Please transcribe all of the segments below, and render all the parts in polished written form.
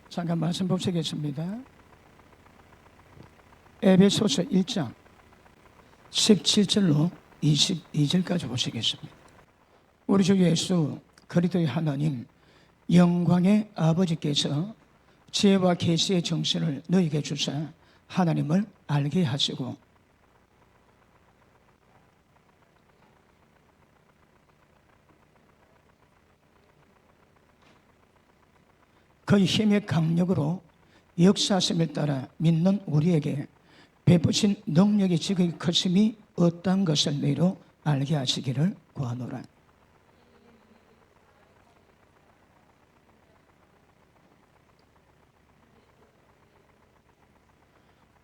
잠깐 말씀 보시겠습니다. 에베소서 1장 17절로 22절까지 보시겠습니다. 우리 주 예수 그리스도의 하나님 영광의 아버지께서 지혜와 계시의 정신을 너희에게 주사 하나님을 알게 하시고 그의 힘의 강력으로 역사하심을 따라 믿는 우리에게 베푸신 능력의 지극히 크심이 어떠한 것을 너희로 알게 하시기를 구하노라.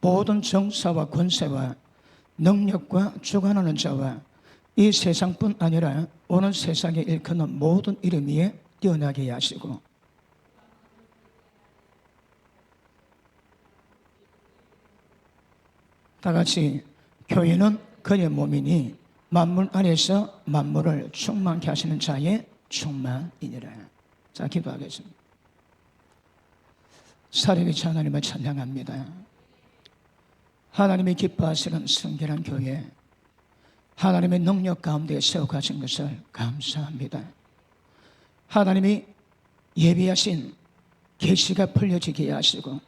모든 정사와 권세와 능력과 주관하는 자와 이 세상뿐 아니라 오는 세상에 일컫는 모든 이름 위에 뛰어나게 하시고 다같이 교회는 그의 몸이니 만물 안에서 만물을 충만케 하시는 자의 충만이니라. 자, 기도하겠습니다. 살아계신 하나님을 찬양합니다. 하나님이 기뻐하시는 성결한 교회, 하나님의 능력 가운데 세워가신 것을 감사합니다. 하나님이 예비하신 계시가 풀려지게 하시고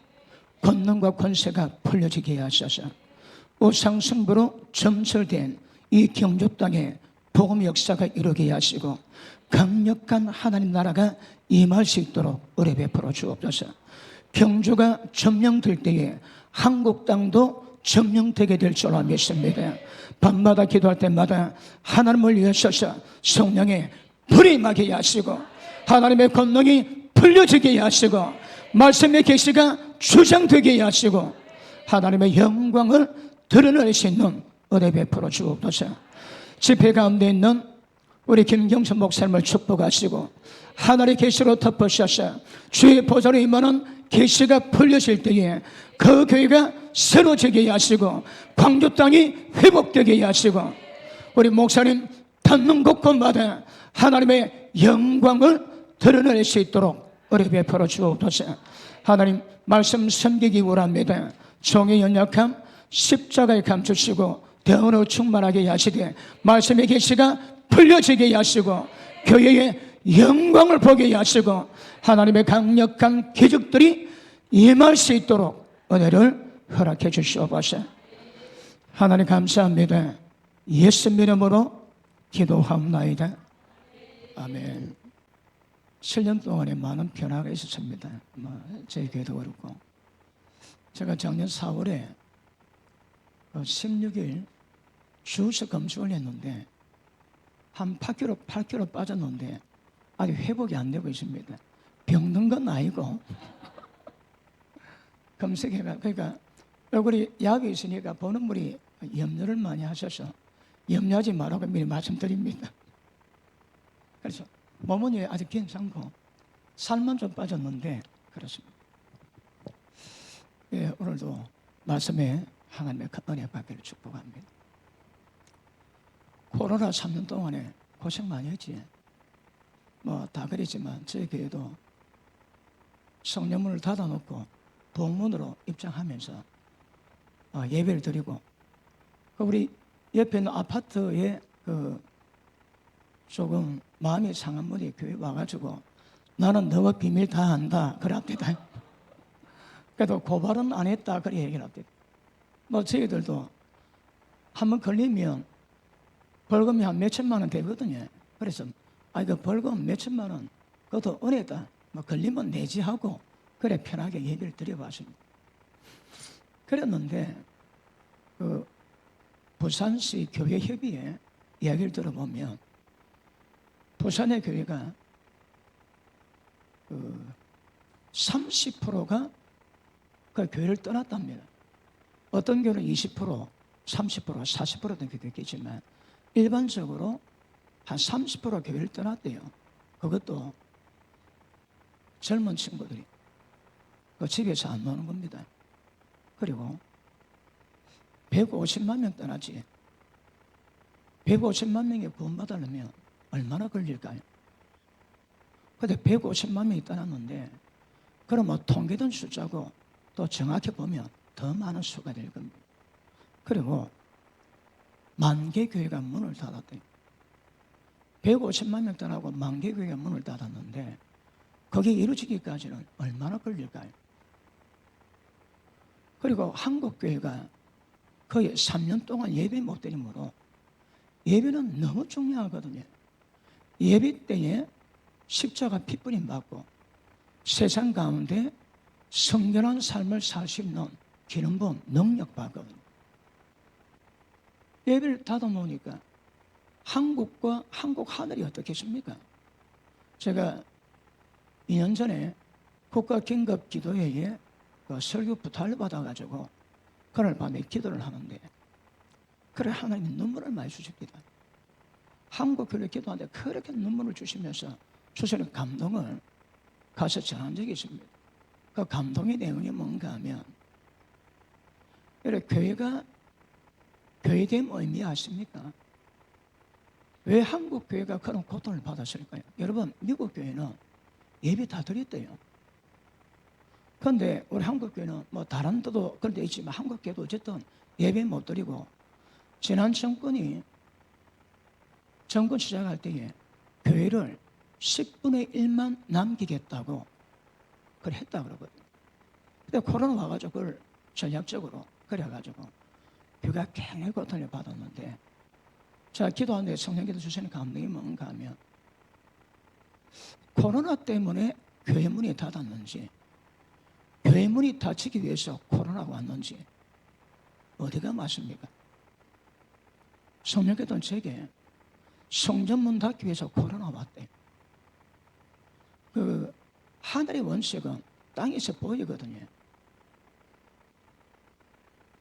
권능과 권세가 풀려지게 하셔서 우상승부로 점철된 이 경주 땅에 복음 역사가 이루게 하시고 강력한 하나님 나라가 임할 수 있도록 은혜 베풀어 주옵소서. 경주가 점령될 때에 한국 땅도 점령되게 될 줄로 믿습니다. 밤마다 기도할 때마다 하나님을 위하셔서 성령의 불이 임하게 하시고 하나님의 권능이 풀려지게 하시고 말씀의 계시가 주장되게 하시고 하나님의 영광을 드러낼 수 있는 은혜 베풀어 주옵소서. 집회 가운데 있는 우리 김경선 목사님을 축복하시고 하늘의 계시로 덮으셔서 주의 보좌로 임하는 계시가 풀려질 때에 그 교회가 새로지게 하시고 광주 땅이 회복되게 하시고 우리 목사님 닿는 곳곳마다 하나님의 영광을 드러낼 수 있도록 은혜 베풀어 주옵소서. 하나님 말씀 섬기기 원합니다. 종의 연약함 십자가에 감추시고 대언으로 충만하게 하시되 말씀의 계시가 풀려지게 하시고 교회의 영광을 보게 하시고 하나님의 강력한 기적들이 임할 수 있도록 은혜를 허락해 주시옵소서. 하나님 감사합니다. 예수님 이름으로 기도하옵나이다. 아멘. 7년 동안에 많은 변화가 있었습니다. 제 교회도 그렇고 제가 작년 4월에 16일 주석 검수를 했는데 한 8kg 빠졌는데 아직 회복이 안 되고 있습니다. 병든 건 아니고 검색해가 그러니까 얼굴이 약이 있으니까 보는 분이 염려를 많이 하셔서 염려하지 말라고 미리 말씀드립니다. 그래서 몸은 아직 괜찮고 살만 좀 빠졌는데 그렇습니다. 예, 오늘도 말씀에 하나님의 큰 은혜 받기를 축복합니다. 코로나 3년 동안에 고생 많이 했지. 다 그랬지만 저희 교회도 성령문을 닫아놓고 동문으로 입장하면서 예배를 드리고 우리 옆에 있는 아파트에 조금 마음이 상한 분이 교회 와가지고 나는 너와 비밀 다 안다 그럽니다. 그래도 고발은 안 했다 그래 얘기를 합니다. 저희들도 한번 걸리면 벌금이 한 몇천만 원 되거든요. 그래서 그 벌금 몇천만 원 그것도 은혜다. 걸리면 내지 하고 그래 편하게 얘기를 드려봤습니다. 그랬는데 부산시 교회협의회 이야기를 들어보면 부산의 교회가 30%가 그 교회를 떠났답니다. 어떤 교회는 20%, 30%, 40% 된 교회도 있겠지만 일반적으로 한 30% 교회를 떠났대요. 그것도 젊은 친구들이 집에서 안 노는 겁니다. 그리고 150만 명 떠나지 150만 명이 구원받으려면 얼마나 걸릴까요? 근데 150만 명이 떠났는데 그러면 통계된 숫자고 또 정확히 보면 더 많은 수가 될 겁니다. 그리고 10,000개 교회가 문을 닫았대요. 150만 명단하고 10,000개 교회가 문을 닫았는데 그게 이루어지기까지는 얼마나 걸릴까요? 그리고 한국 교회가 거의 3년 동안 예배 못 드리므로 예배는 너무 중요하거든요. 예배 때에 십자가 핏부림 받고 세상 가운데 성결한 삶을 살 수 있는 기름부음 능력 받거든요. 예배를 닫아놓으니까 한국과 한국 하늘이 어떻겠습니까? 제가 2년 전에 국가긴급기도회에 설교 부탁을 받아가지고 그날 밤에 기도를 하는데 그래 하나님이 눈물을 많이 주십니다. 한국 교회 기도하는데 그렇게 눈물을 주시면서 주시는 감동을 가서 전한 적이 있습니다. 그 감동의 내용이 뭔가 하면 교회가 교회됨 의미 아십니까? 왜 한국 교회가 그런 고통을 받았을까요? 여러분 미국 교회는 예배 다 드렸대요. 그런데 우리 한국 교회는 뭐 다른 데도 그런 데 있지만 한국 교회도 어쨌든 예배 못 드리고 지난 정권이 정권 시작할 때에 교회를 10분의 1만 남기겠다고 그걸 했다 그러거든요. 근데 코로나 와가지고 그걸 전략적으로 그래가지고 교회가 굉장히 고통을 받았는데 제가 기도하는데 성령께서 주시는 감동이 뭔가 하면 코로나 때문에 교회 문이 닫았는지 교회 문이 닫히기 위해서 코로나가 왔는지 어디가 맞습니까? 성령께서는 제게 성전 문 닫기 위해서 코로나 왔대. 그 하늘의 원칙은 땅에서 보이거든요.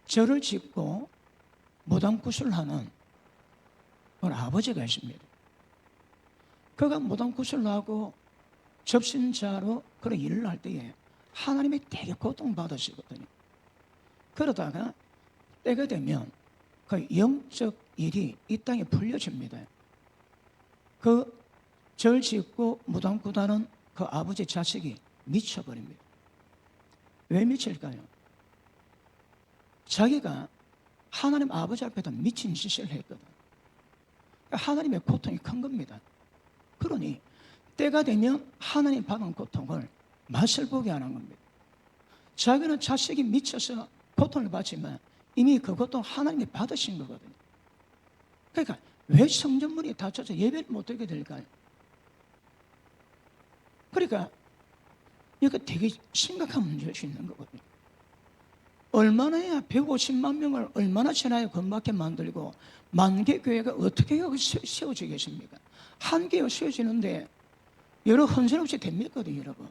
절을 짓고 무당구슬하는 아버지가 있습니다. 그가 무당구슬을 하고 접신자로 그런 일을 할 때에 하나님이 되게 고통받으시거든요. 그러다가 때가 되면 그 영적 일이 이 땅에 풀려집니다. 그 절 짓고 무당구다는 그 아버지 자식이 미쳐버립니다. 왜 미칠까요? 자기가 하나님 아버지 앞에다 미친 짓을 했거든. 하나님의 고통이 큰 겁니다. 그러니 때가 되면 하나님 받은 고통을 맛을 보게 하는 겁니다. 자기는 자식이 미쳐서 고통을 받지만 이미 그 고통 하나님이 받으신 거거든요. 그러니까 왜 성전문이 닫혀서 예배를 못 드리게 될까요? 그러니까 이거 되게 심각한 문제일 수 있는 거거든요. 얼마나 해야 150만 명을 얼마나 지나야 건밖에 만들고 10,000개 교회가 어떻게 세워지겠습니까? 한 개가 세워지는데 여러 헌신 없이 됩니까, 여러분?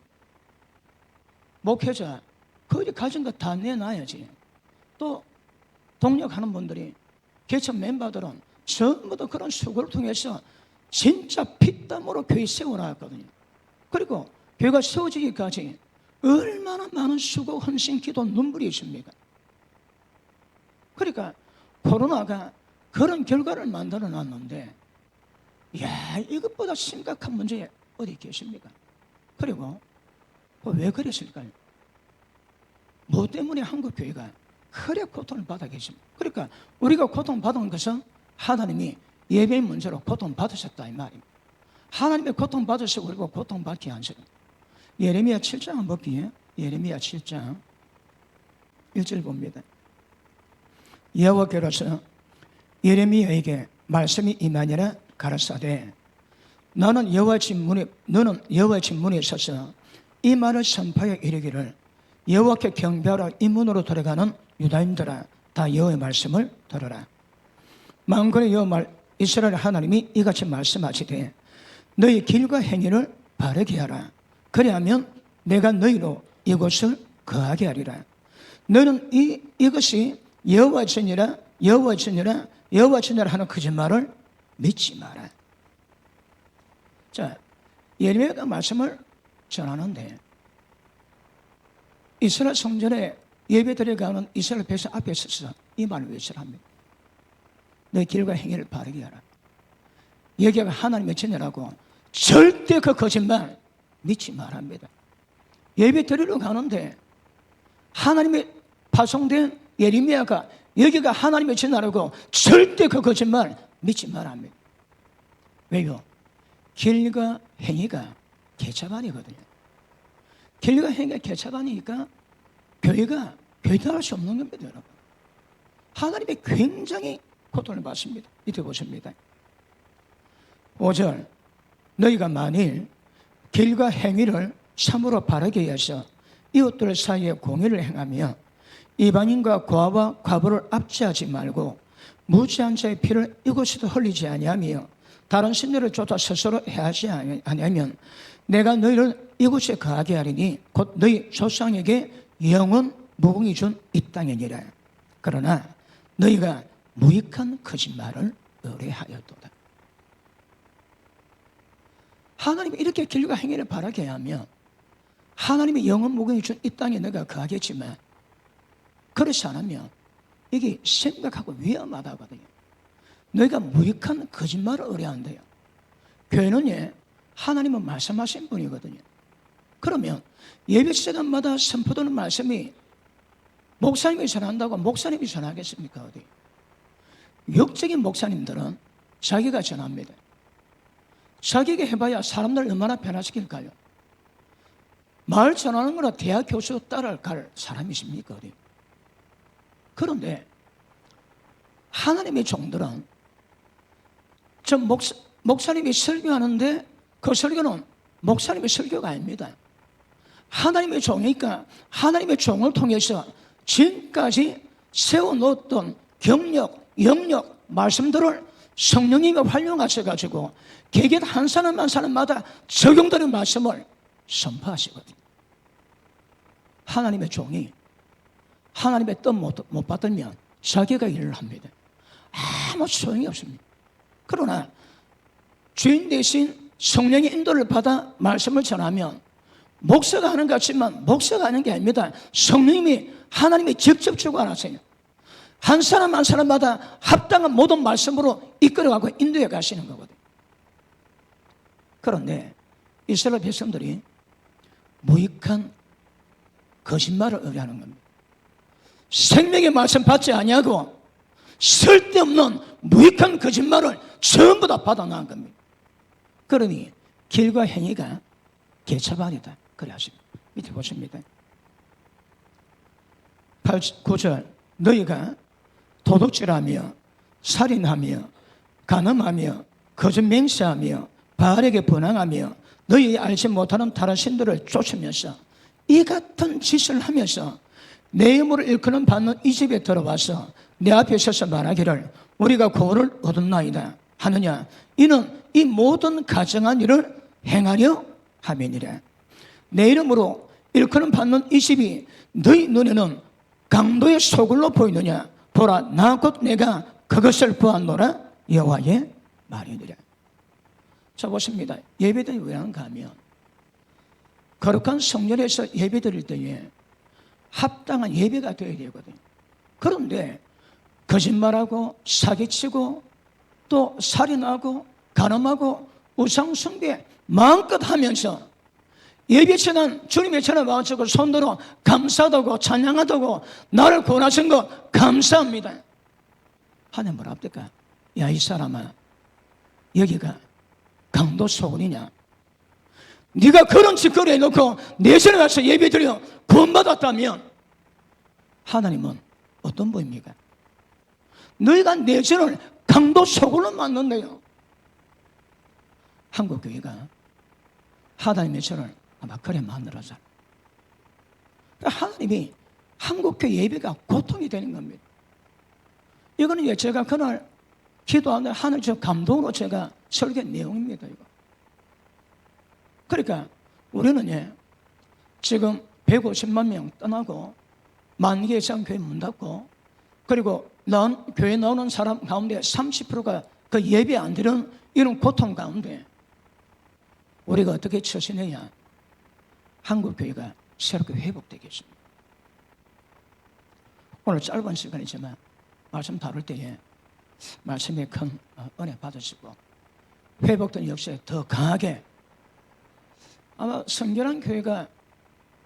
목회자 거기 가진 거 다 내놔야지. 또 동력하는 분들이 개척 멤버들은 전부 다 그런 수고를 통해서 진짜 피땀으로 교회 세워놨거든요. 그리고 교회가 세워지기까지 얼마나 많은 수고, 헌신, 기도, 눈물이 있습니까? 그러니까 코로나가 그런 결과를 만들어 놨는데 이야, 이것보다 심각한 문제 어디 계십니까? 그리고 왜 그랬을까요? 뭐 때문에 한국 교회가 그래 고통을 받아 계십니까? 그러니까 우리가 고통받은 것은 하나님이 예배의 문제로 고통받으셨다 이 말입니다. 하나님의 고통받으시고 그리고 고통받게 하시고. 예레미야 7장 한번 볼게요. 예레미야 7장 1절 봅니다. 여호와께로서 예레미야에게 말씀이 임하니라 가라사대 너는 여호와 집 문에 서서 이 말을 선포하여 이르기를 여호와께 경배하러 이 문으로 들어가는 유다인들아 다 여호와의 말씀을 들으라. 만군의 여호와 이스라엘 하나님이 이같이 말씀하시되 너희 길과 행위를 바르게 하라. 그리하면 내가 너희로 이곳을 거하게 하리라. 너는 이것이 여호와 전이라 여호와 전이라 여호와 전이라 하는 거짓말을 믿지 마라. 자, 예레미야가 말씀을 전하는데 이스라엘 성전에 예배드려 가는 이스라엘 백성 앞에 서서 이 말을 외치랍니다. 너희 길과 행위를 바르게 하라. 여기가 하나님의 전이라고 절대 그 거짓말 믿지 말합니다. 예배 드리러 가는데 하나님의 파송된 예레미야가 여기가 하나님의 전하라고 절대 그 거짓말 믿지 말아 합니다. 왜요? 길과 행위가 개차반이거든요. 길과 행위가 개차반이니까 교회가 교회할 수 없는 겁니다, 여러분. 하나님의 굉장히 고통을 받습니다. 이때 보십니다. 5절, 너희가 만일 길과 행위를 참으로 바르게 해서 이웃들 사이에 공의를 행하며 이방인과 고아와 과부를 압제하지 말고 무지한 자의 피를 이곳에도 흘리지 아니하며 다른 신들을 쫓아 스스로 해하지 아니하면 내가 너희를 이곳에 거하게 하리니 곧 너희 조상에게 영원 무궁이 준 이 땅이니라. 그러나 너희가 무익한 거짓말을 의뢰하였도다. 하나님이 이렇게 길과 행위를 바라게 하며 하나님의 영원 무궁이 준 이 땅에 너가 거하겠지만 그렇지 않으면 이게 심각하고 위험하다거든요. 너희가 무익한 거짓말을 의뢰한대요. 교회는 하나님은 말씀하신 분이거든요. 그러면 예배 시간마다 선포되는 말씀이 목사님이 전한다고 목사님이 전하겠습니까? 어디? 육적인 목사님들은 자기가 전합니다. 자기가 해봐야 사람들 얼마나 변화시킬까요? 말 전하는 거나 대학 교수 따라갈 사람이십니까? 어디? 그런데 하나님의 종들은 저 목사님이 설교하는데 그 설교는 목사님의 설교가 아닙니다. 하나님의 종이니까 하나님의 종을 통해서 지금까지 세워놓았던 경력, 영역, 말씀들을 성령님이 활용하셔가지고 개개 한 사람 한 사람마다 적용되는 말씀을 선포하시거든요. 하나님의 종이 하나님의 뜻 못 받으면 자기가 일을 합니다. 아무 소용이 없습니다. 그러나 주인 대신 성령의 인도를 받아 말씀을 전하면 목사가 하는 것 같지만 목사가 하는 게 아닙니다. 성령님이 하나님이 직접 주관하세요. 한 사람 한 사람마다 합당한 모든 말씀으로 이끌어가고 인도해 가시는 거거든요. 그런데 이스라엘 백성들이 무익한 거짓말을 의뢰하는 겁니다. 생명의 말씀 받지 아니하고 쓸데없는 무익한 거짓말을 전부 다 받아 나간 겁니다. 그러니 길과 행위가 개차반이다. 그래 하십니다. 밑에 보십니다. 9절 너희가 도둑질하며 살인하며 간음하며 거짓 맹세하며 바알에게 번항하며 너희 알지 못하는 다른 신들을 쫓으면서 이 같은 짓을 하면서 내 이름을 일컫는 받는 이 집에 들어와서 내 앞에 서서 말하기를 우리가 구원을 얻었나이다 하느냐 이는 이 모든 가정한 일을 행하려 함이니라. 내 이름으로 일컬음 받는 이 집이 너희 눈에는 강도의 소굴로 보이느냐 보라 나 곧 내가 그것을 보았노라 여호와의 말이니라. 자 보십니다. 예배드리 왜 하는가 하면 거룩한 성전에서 예배드릴 때에 합당한 예배가 되어야 되거든요. 그런데 거짓말하고 사기치고 또 살인하고 간음하고 우상숭배 마음껏 하면서 예배 시간 주님의 전에 와가지고 손들어 감사하다고 찬양하다고 나를 구원하신 거 감사합니다. 하나님 뭐라 합니까? 야 이 사람아 여기가 강도 소굴이냐? 네가 그런 짓거리 해놓고 내 전에 가서 예배 드려 구원받았다면 하나님은 어떤 분입니까? 너희가 내 전을 강도 소굴로 만든대요. 한국교회가 하나님의 전을 아마 그래 만들어서 하나님이 한국교회 예배가 고통이 되는 겁니다. 이거는 제가 그날 기도하는 하늘 저 감동으로 제가 설교 내용입니다. 이거. 그러니까 우리는 지금 150만 명 떠나고 10,000개 이상 교회 문 닫고 그리고 교회 나오는 사람 가운데 30%가 그 예배 안 드리는 이런 고통 가운데 우리가 어떻게 처신해야 한국교회가 새롭게 회복되겠습니까? 오늘 짧은 시간이지만 말씀 다룰 때에 말씀에 큰 은혜 받으시고 회복된 역사에 더 강하게 아마 성결한 교회가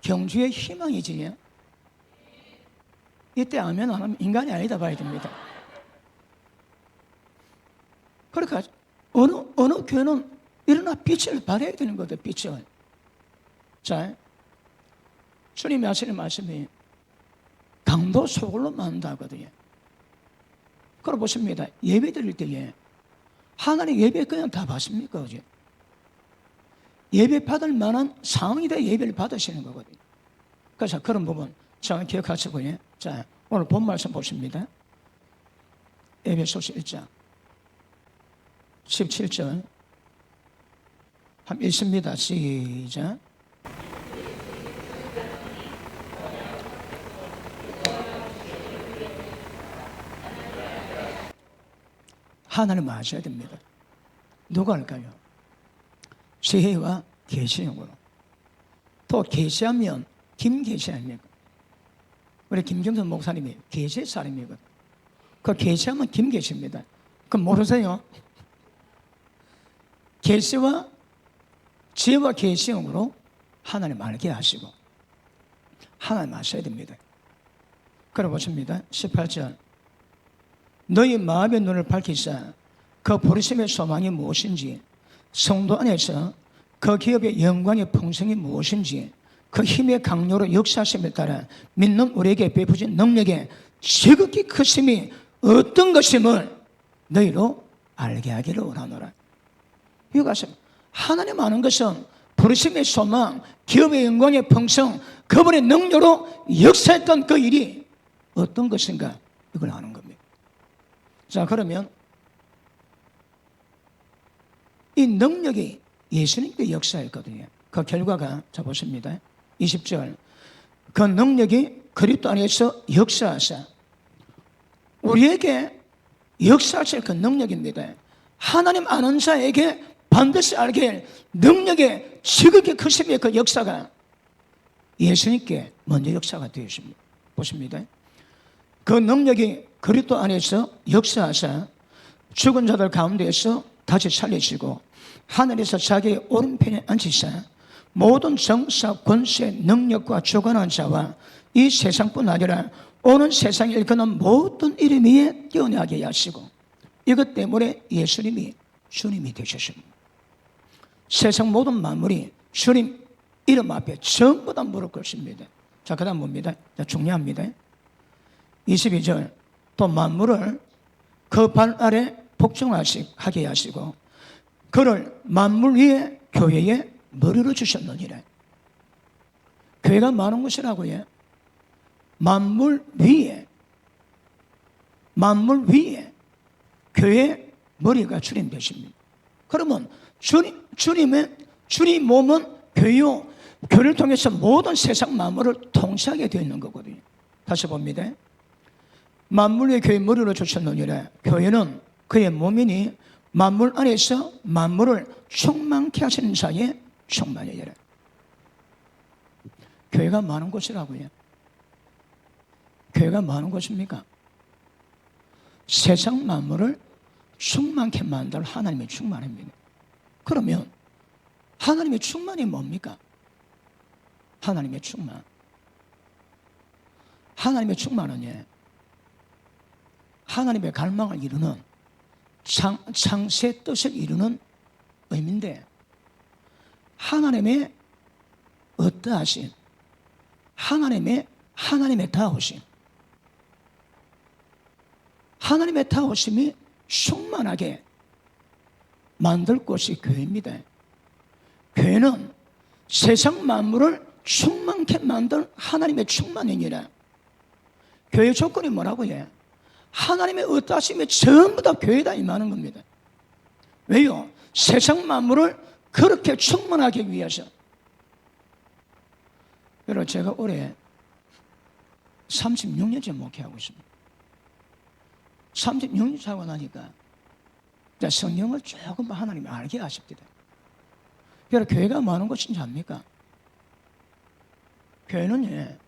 경주의 희망이지. 이때 아멘 안 하면 인간이 아니다 봐야 됩니다. 그러니까 어느 교회는 일어나 빛을 발해야 되는 거다. 빛을. 자, 주님이 하시는 말씀이 강도 소굴로 만든다거든요. 그럼 보십니다. 예배 드릴 때에 하나님 예배 그냥 다 받습니까? 그죠? 예배 받을 만한 상황이다 예배를 받으시는 거거든요. 그래서 그런 부분 잘 기억하시고요. 자, 오늘 본 말씀 보십니다. 에베소서 1장 17절 한번 읽습니다. 시작. 하나님 아셔야 됩니다. 누가 할까요? 지혜와 계시형으로. 또 계시하면 김계시 아닙니까? 우리 김경선 목사님이 계시의 사람이거든. 그 계시하면 김계시입니다. 그럼 모르세요? 계시와 지혜와 계시형으로 하나님 알게 하시고 하나님 아셔야 됩니다. 그래 보십니다. 18절 너희 마음의 눈을 밝히사 그 부르심의 소망이 무엇인지 성도 안에서 그 기업의 영광의 풍성이 무엇인지 그 힘의 강요로 역사하심에 따라 믿는 우리에게 베푸신 능력의 지극히 크심이 어떤 것임을 너희로 알게 하기를 원하노라. 이것은 하나님 아는 것은 부르심의 소망, 기업의 영광의 풍성, 그분의 능력으로 역사했던 그 일이 어떤 것인가 이걸 아는 겁니다. 자, 그러면 이 능력이 예수님께 역사했거든요. 그 결과가 자 보십니다. 20절 그 능력이 그리스도 안에서 역사하사 우리에게 역사하실 그 능력입니다. 하나님 아는 자에게 반드시 알게 할 능력의 지극히 크심의 그 역사가 예수님께 먼저 역사가 되었습니다. 보십니다. 그 능력이 그리스도 안에서 역사하사 죽은 자들 가운데에서 다시 살리시고 하늘에서 자기의 오른편에 앉히사 모든 정사, 권세, 능력과 주관한 자와 이 세상뿐 아니라 오는 세상에 일컫는 모든 이름 위에 뛰어나게 하시고 이것 때문에 예수님이 주님이 되셨습니다. 세상 모든 만물이 주님 이름 앞에 전부 다 무릎 꿇습니다. 자, 그 다음 봅니다. 자, 중요합니다. 22절 또 만물을 그 발 아래 복종하게 하시고 그를 만물 위에 교회의 머리로 주셨느니라. 교회가 많은 것이라고요. 만물 위에 교회의 머리가 주님 되십니다. 그러면 주님 몸은 교회요. 교회를 통해서 모든 세상 만물을 통치하게 되어 있는 거거든요. 다시 봅니다. 만물 위에 교회의 머리로 주셨느니라. 교회는 그의 몸이니 만물 안에서 만물을 충만케 하시는 자의 충만이라. 교회가 많은 곳이라고요. 교회가 많은 곳입니까? 세상 만물을 충만케 만들 하나님의 충만입니다. 그러면 하나님의 충만이 뭡니까? 하나님의 충만. 하나님의 충만은 하나님의 갈망을 이루는 창세 뜻을 이루는 의미인데 하나님의 어떠하신 하나님의 다하심 하나님의 다하심이 충만하게 만들 곳이 교회입니다. 교회는 세상 만물을 충만케 만들 하나님의 충만이니라. 교회 조건이 뭐라고 해? 하나님의 어떠하심이 전부 다 교회다 임하는 겁니다. 왜요? 세상 만물을 그렇게 충만하기 위해서. 여러분 제가 올해 36년째 목회하고 있습니다. 36년 하고 나니까 성경을 조금 하나님이 알게 하십니다. 여러분 교회가 많은 것인지 압니까? 교회는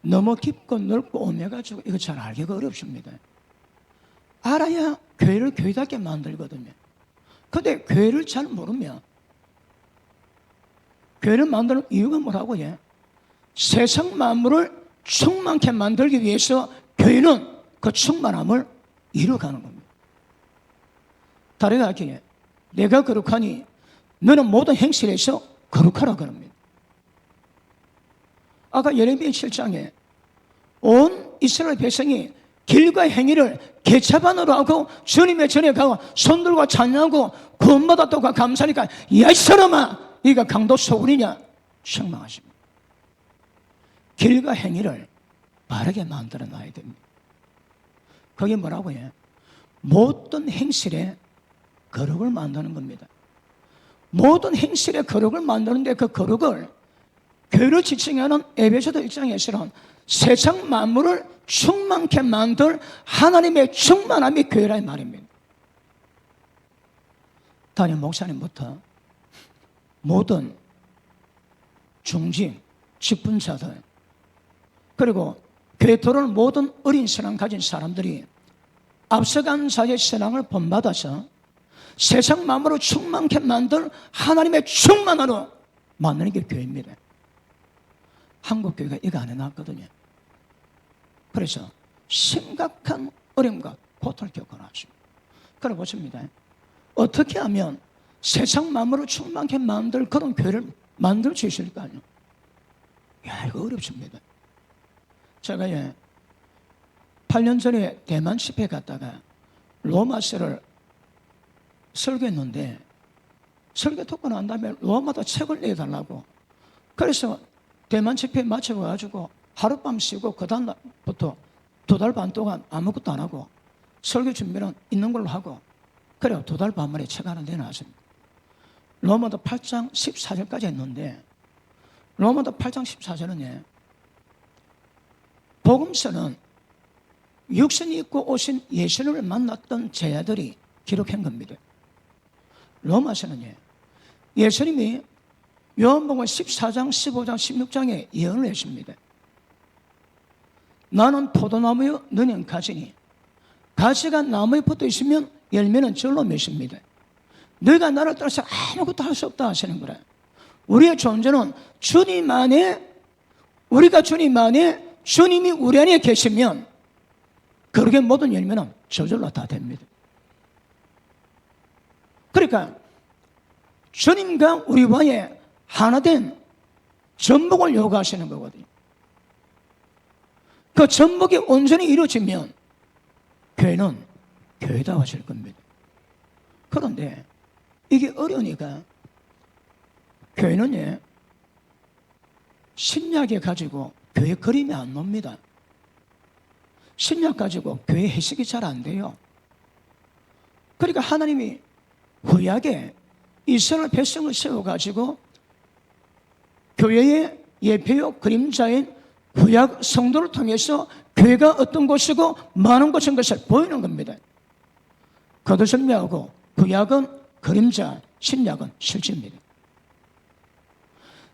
너무 깊고 넓고 오매가지고 이거 잘 알기가 어렵습니다. 알아야 교회를 교회답게 만들거든요. 근데 교회를 잘 모르면 교회를 만드는 이유가 뭐라고 해? 세상 만물을 충만케 만들기 위해서 교회는 그 충만함을 이루어가는 겁니다. 다르게 하기에 내가 거룩하니 너는 모든 행실에서 거룩하라 그럽니다. 아까 예레미야 7장에 온 이스라엘 백성이 길과 행위를 개차반으로 하고 주님의 전에 가고 손들고 찬양하고 구원받아 또 감사하니까 야 이 사람아 네가 강도 소굴이냐 책망하십니다. 길과 행위를 바르게 만들어 놔야 됩니다. 그게 뭐라고 해요? 모든 행실에 거룩을 만드는 겁니다. 모든 행실에 거룩을 만드는데 그 거룩을 교회를 지칭하는 에베소서 1장에서는 세상 만물을 충만케 만들 하나님의 충만함이 교회라 이 말입니다. 담임 목사님부터 모든 중진, 직분자들 그리고 교회 들어온 모든 어린 신앙 가진 사람들이 앞서간 자의 신앙을 본받아서 세상 만물을 충만케 만들 하나님의 충만으로 만드는 게 교회입니다. 한국 교회가 이거 안 해놨거든요. 그래서 심각한 어려움과 고통을 겪어놨죠. 그래 보십니다. 어떻게 하면 세상 만물을 충만케 만들 그런 교회를 만들 수 있을까요? 야, 이거 어렵습니다. 제가 8년 전에 대만 집회 갔다가 로마서를 설교했는데 설교 듣고 난 다음에 로마도 책을 내달라고 그래서 대만 집회 마쳐가지고 하룻밤 쉬고 그 다음부터 2달 반 동안 아무것도 안 하고 설교 준비는 있는 걸로 하고 그래요. 2달 반 만에 책 하나 내놨습니다. 로마도 8장 14절까지 했는데 로마도 8장 14절은 복음서는 육신이 입고 오신 예수님을 만났던 제자들이 기록한 겁니다. 로마서는 예수님이 요한복음 14장, 15장, 16장에 예언을 했습니다. 나는 포도나무요 너는 가지니 가지가 나무에 붙어 있으면 열매는 절로 맺습니다. 너희가 나를 따라서 아무것도 할 수 없다 하시는 거라. 우리의 존재는 주님 안에 우리가 주님 안에 주님이 우리 안에 계시면 그렇게 모든 열매는 저절로 다 됩니다. 그러니까 주님과 우리와의 하나된 전복을 요구하시는 거거든요. 그 전복이 온전히 이루어지면 교회는 교회다워질 겁니다. 그런데 이게 어려우니까 교회는 신약에 가지고 교회 그림이 안 놉니다. 신약 가지고 교회 해석이 잘 안 돼요. 그러니까 하나님이 구약에 이스라엘 백성을 세워가지고 교회의 예표요 그림자인 구약 성도를 통해서 교회가 어떤 곳이고 많은 곳인 것을 보이는 겁니다. 그것을 설명하고 구약은 그림자, 신약은 실제입니다.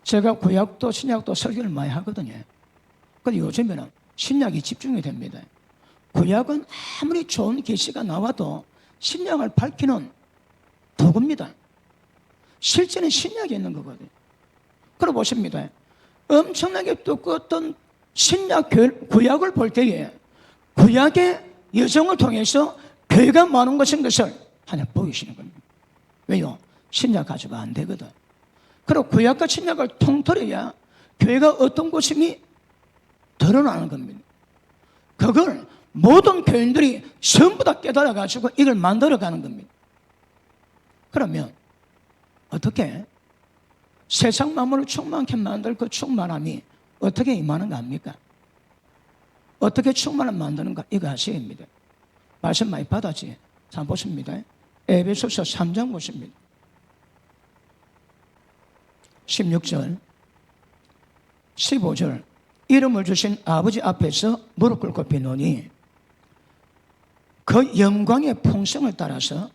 제가 구약도 신약도 설교를 많이 하거든요. 그런데 요즘에는 신약이 집중이 됩니다. 구약은 아무리 좋은 계시가 나와도 신약을 밝히는 도구입니다. 실제는 신약에 있는 거거든요. 그럼 보십니다. 엄청나게 두꺼웠던 신약 구약을 볼 때에 구약의 여정을 통해서 교회가 많은 것인 것을 하나님 보이시는 겁니다. 왜요? 신약 가지고 안 되거든. 그리고 구약과 신약을 통틀어야 교회가 어떤 곳임이 드러나는 겁니다. 그걸 모든 교인들이 전부 다 깨달아가지고 이걸 만들어가는 겁니다. 그러면 어떻게 세상 만물을 충만케 만들 그 충만함이 어떻게 임하는가 합니까? 어떻게 충만을 만드는가? 이거 아셔야 합니다. 말씀 많이 받았지? 자, 보십니다. 에베소서 3장 보십니다. 16절, 15절. 이름을 주신 아버지 앞에서 무릎 꿇고 비노니 그 영광의 풍성을 따라서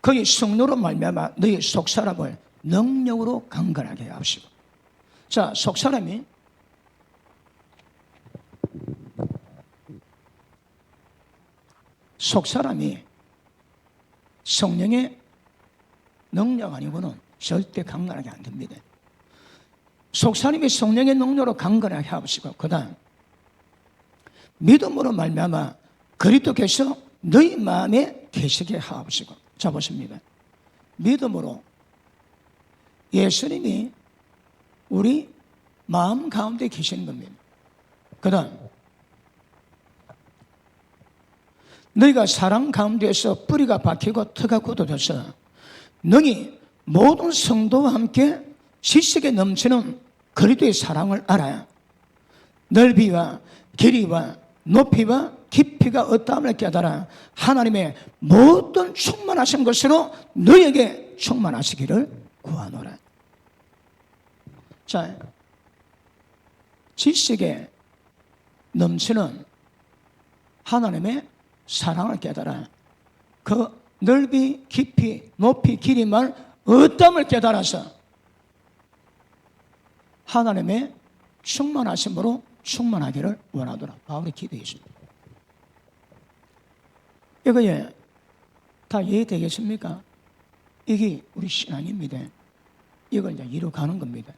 그의 성도로 말미암아 너희 속사람을 능력으로 강건하게 하시고. 자, 속사람이 성령의 능력 아니고는 절대 강건하게 안 됩니다. 속사람이 성령의 능력으로 강건하게 하옵시고, 그 다음 믿음으로 말미암아 그리스도께서 너희 마음에 계시게 하옵시고. 자, 보십니다. 믿음으로 예수님이 우리 마음 가운데 계시는 겁니다. 그 다음 너희가 사랑 가운데서 뿌리가 박히고 터가 굳어져서 너희 모든 성도와 함께 지식에 넘치는 그리스도의 사랑을 알아야 넓이와 길이와 높이와 깊이가 어떠함을 깨달아 하나님의 모든 충만하신 것으로 너희에게 충만하시기를 구하노라. 자, 지식에 넘치는 하나님의 사랑을 깨달아 그 넓이, 깊이, 높이, 길이만 어떠함을 깨달아서 하나님의 충만하심으로 충만하기를 원하더라. 바울이 기도했습니다. 이거에 다 이해되겠습니까? 이게 우리 신앙입니다. 이걸 이제 이루어가는 겁니다.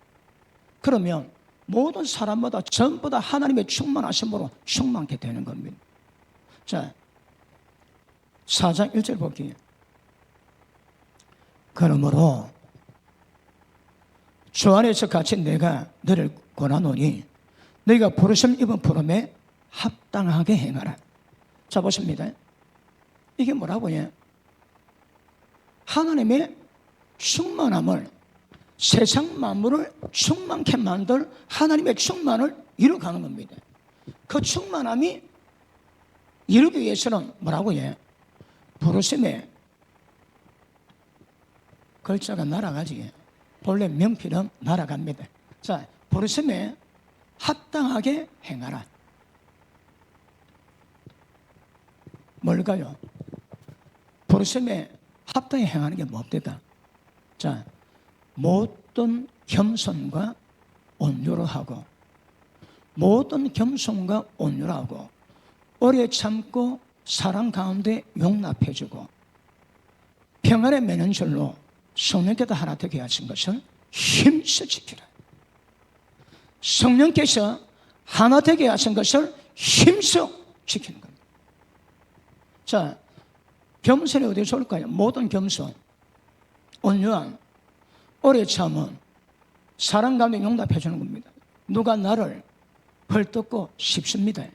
그러면 모든 사람마다 전부 다 하나님의 충만하심으로 충만케 되는 겁니다. 자, 4장 1절 볼게요. 그러므로 주 안에서 같이 내가 너를 권하노니 너희가 부르심 입은 부름에 합당하게 행하라. 자, 보십니다. 이게 뭐라고요? 하나님의 충만함을, 세상 만물을 충만케 만들 하나님의 충만을 이루어가는 겁니다. 그 충만함이 이루기 위해서는 뭐라고요? 부르심에 글자가 날아가지. 본래 명필은 날아갑니다. 자, 부르심에 합당하게 행하라. 뭘까요? 부르심에 합당히 행하는 게 뭡니까? 자, 모든 겸손과 온유로 하고, 모든 겸손과 온유로 하고, 오래 참고 사랑 가운데 용납해주고, 평안의 매는줄로 성령께서 하나 되게 하신 것을 힘써 지키라. 성령께서 하나 되게 하신 것을 힘써 지키는 겁니다. 자, 겸손이 어디서 올까요? 모든 겸손, 온유함, 오래 참은, 사랑 가운데 용납해 주는 겁니다. 누가 나를 헐뜯고 싶습니다.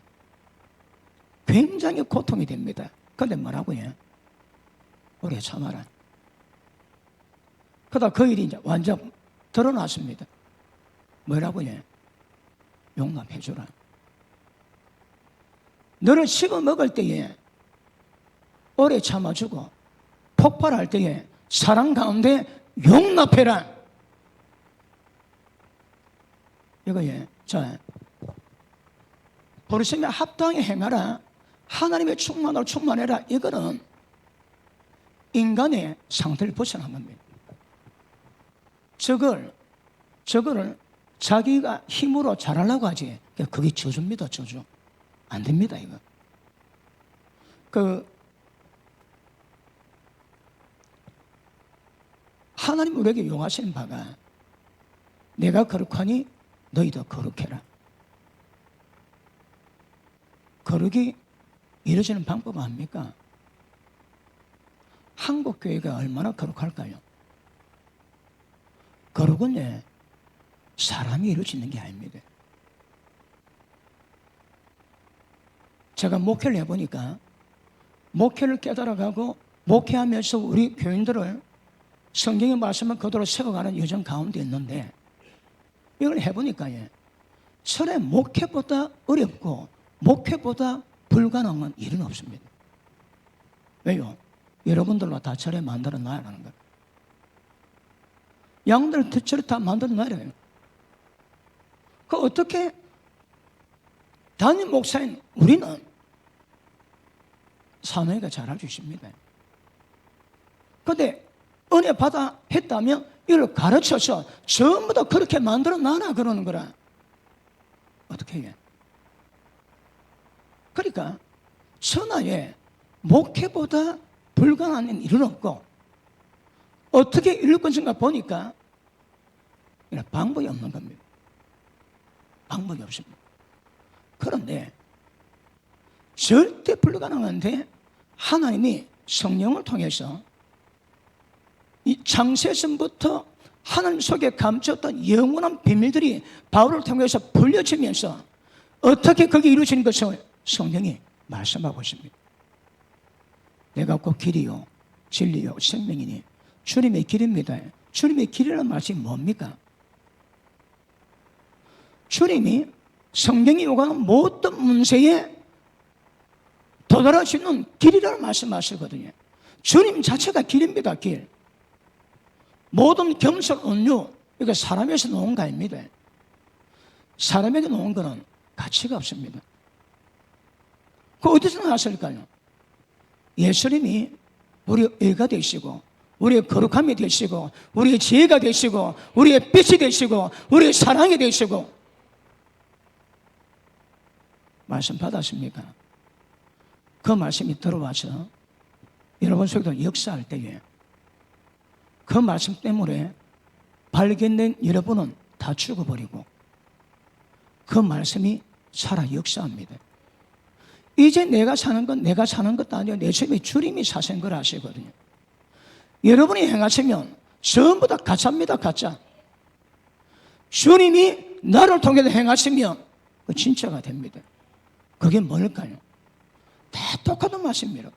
굉장히 고통이 됩니다. 그런데 뭐라고 해요? 오래 참아라. 그러다 그 일이 이제 완전 드러났습니다. 뭐라고 해요? 용납해 주라. 너를 씹어 먹을 때에 오래 참아주고, 폭발할 때에 사랑 가운데 용납해라. 이거에 자, 부르심에 합당히 행하라. 하나님의 충만으로 충만해라. 이거는 인간의 상태를 벗어난 겁니다. 저걸 자기가 힘으로 잘하려고 하지. 그게 저주입니다, 저주. 안 됩니다, 이거. 하나님 우리에게 요구하시는 바가 내가 거룩하니 너희도 거룩해라. 거룩이 이루어지는 방법은 압니까? 한국 교회가 얼마나 거룩할까요? 거룩은 사람이 이루어지는 게 아닙니다. 제가 목회를 해보니까 목회를 깨달아가고 목회하면서 우리 교인들을 성경의 말씀을 그대로 세워가는 여정 가운데 있는데, 이걸 해보니까 설에 목회보다 어렵고 목회보다 불가능한 일은 없습니다. 왜요? 여러분들로 다 절에 만들어 놔야 하는 거예요. 양들 절에 다 만들어 놔야 돼요. 그 어떻게 담임 목사인 우리는 사모가 잘해 주십니다. 그런데 은혜 받아 했다면 이걸 가르쳐서 전부 다 그렇게 만들어 놔라 그러는 거라. 어떻게 해? 그러니까 천하에 목회보다 불가능한 일은 없고, 어떻게 이룰 것인가 보니까 방법이 없는 겁니다. 방법이 없습니다. 그런데 절대 불가능한데 하나님이 성령을 통해서 이 창세전부터 하나님 속에 감췄던 영원한 비밀들이 바울을 통해서 불려지면서 어떻게 그게 이루어지는 것을 성령이 말씀하고 있습니다. 내가 곧 길이요 진리요 생명이니 주님의 길입니다. 주님의 길이라는 말이 뭡니까? 주님이 성경이 요구하는 모든 문제에 도달할 수 있는 길이라는 말씀하시거든요. 주님 자체가 길입니다. 길. 모든 겸손 온유, 이거 사람에서 놓은 거 아닙니다. 사람에게 놓은 거는 가치가 없습니다. 그 어디서 나왔을까요? 예수님이 우리의 의가 되시고 우리의 거룩함이 되시고 우리의 지혜가 되시고 우리의 빛이 되시고 우리의 사랑이 되시고. 말씀 받았습니까? 그 말씀이 들어와서 여러분 속에도 역사할 때에 그 말씀 때문에 발견된 여러분은 다 죽어버리고 그 말씀이 살아 역사합니다. 이제 내가 사는 건 내가 사는 것도 아니고 내 주님이 주님이 사신 걸 아시거든요. 여러분이 행하시면 전부 다 가짜입니다. 가짜. 주님이 나를 통해서 행하시면 그 진짜가 됩니다. 그게 뭘까요? 다 똑같은 말씀입니다.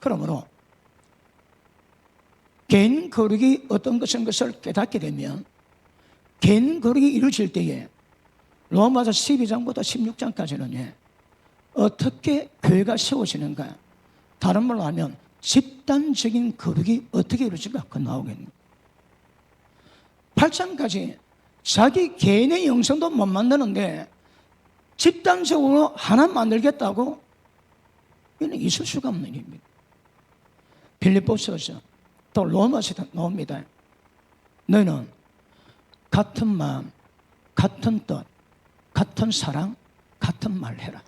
그러므로 개인 거룩이 어떤 것을 깨닫게 되면 개인 거룩이 이루어질 때에 로마서 12장부터 16장까지는 어떻게 교회가 세워지는가, 다른 말로 하면 집단적인 거룩이 어떻게 이루어질까 그거 나오겠네요. 8장까지 자기 개인의 영성도 못 만드는데 집단적으로 하나 만들겠다고? 이는 있을 수가 없는 일입니다. 빌립보서서 또 로마서도 나옵니다. 너희는 같은 마음, 같은 뜻, 같은 사랑, 같은 말 해라.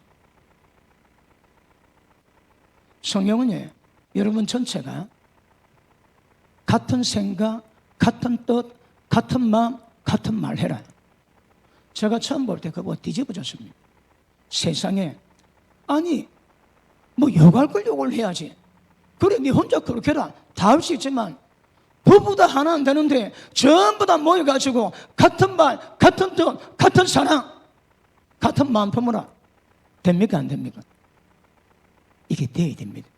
성경은 여러분 전체가 같은 생각, 같은 뜻, 같은 마음, 같은 말 해라. 제가 처음 볼 때 그거 뒤집어졌습니다. 세상에 아니 뭐 욕할 걸 욕을 해야지. 그래 네 혼자 그렇게 해라. 다 할 수 있지만 부부다 하나 안 되는데 전부 다 모여가지고 같은 말, 같은 뜻, 같은 사랑, 같은 마음 품으라. 됩니까 안 됩니까? 이게 돼야 됩니다.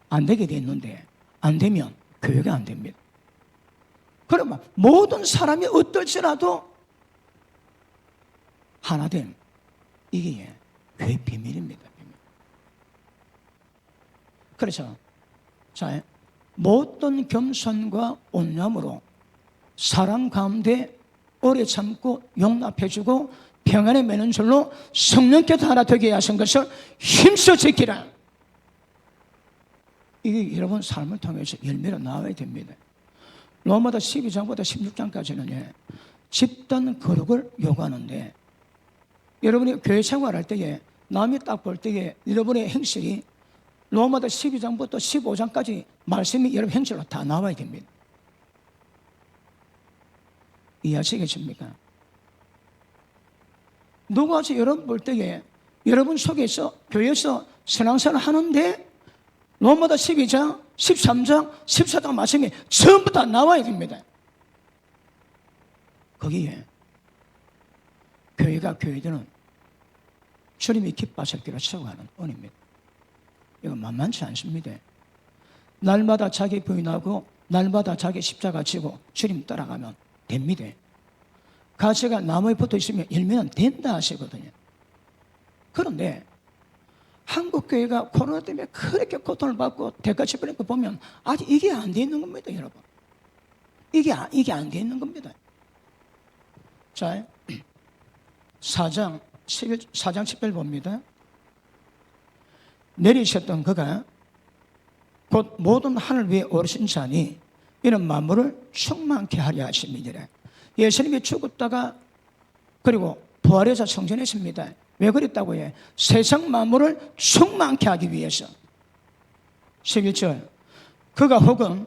안 되게 돼 있는데 안 되면 교회가 안 됩니다. 그러면 모든 사람이 어떨지라도 하나됨, 이게 교회 비밀입니다. 비밀. 그래서 자, 모든 겸손과 온유함으로 사랑 가운데 오래 참고 용납해주고 평안에 매는 줄로 성령께서 하나 되게 하신 것을 힘써 지키라. 이게 여러분 삶을 통해서 열매로 나와야 됩니다. 로마서 12장부터 16장까지는 집단 거룩을 요구하는데 여러분이 교회 생활할 때에 남이 딱 볼 때에 여러분의 행실이 로마서 12장부터 15장까지 말씀이 여러분 행실로 다 나와야 됩니다. 이해하시겠습니까? 누가 와서 여러분 볼 때에 여러분 속에서 교회에서 신앙생활을 하는데 로마서 12장, 13장, 14장 말씀이 전부 다 나와야 됩니다. 거기에 교회가 교회들은 주님이 기뻐하실 길을 세워가는 은혜입니다. 이건 만만치 않습니다. 날마다 자기 부인하고 날마다 자기 십자가 지고 주님 따라가면 됩니다. 가시가 나무에 붙어 있으면 열매는 된다 하시거든요. 그런데 한국 교회가 코로나 때문에 그렇게 고통을 받고 대가 치르는 거 보면 아직 이게 안 돼 있는 겁니다, 여러분. 이게 안 돼 있는 겁니다. 자, 4장 10절 봅니다. 내리셨던 그가 곧 모든 하늘 위에 오르신 자니 이는 만물을 충만케 하려 하심이니라. 예수님이 죽었다가 그리고 부활해서 성전했습니다. 왜 그랬다고 해? 세상 만물을 충만케 하기 위해서. 11절 그가 혹은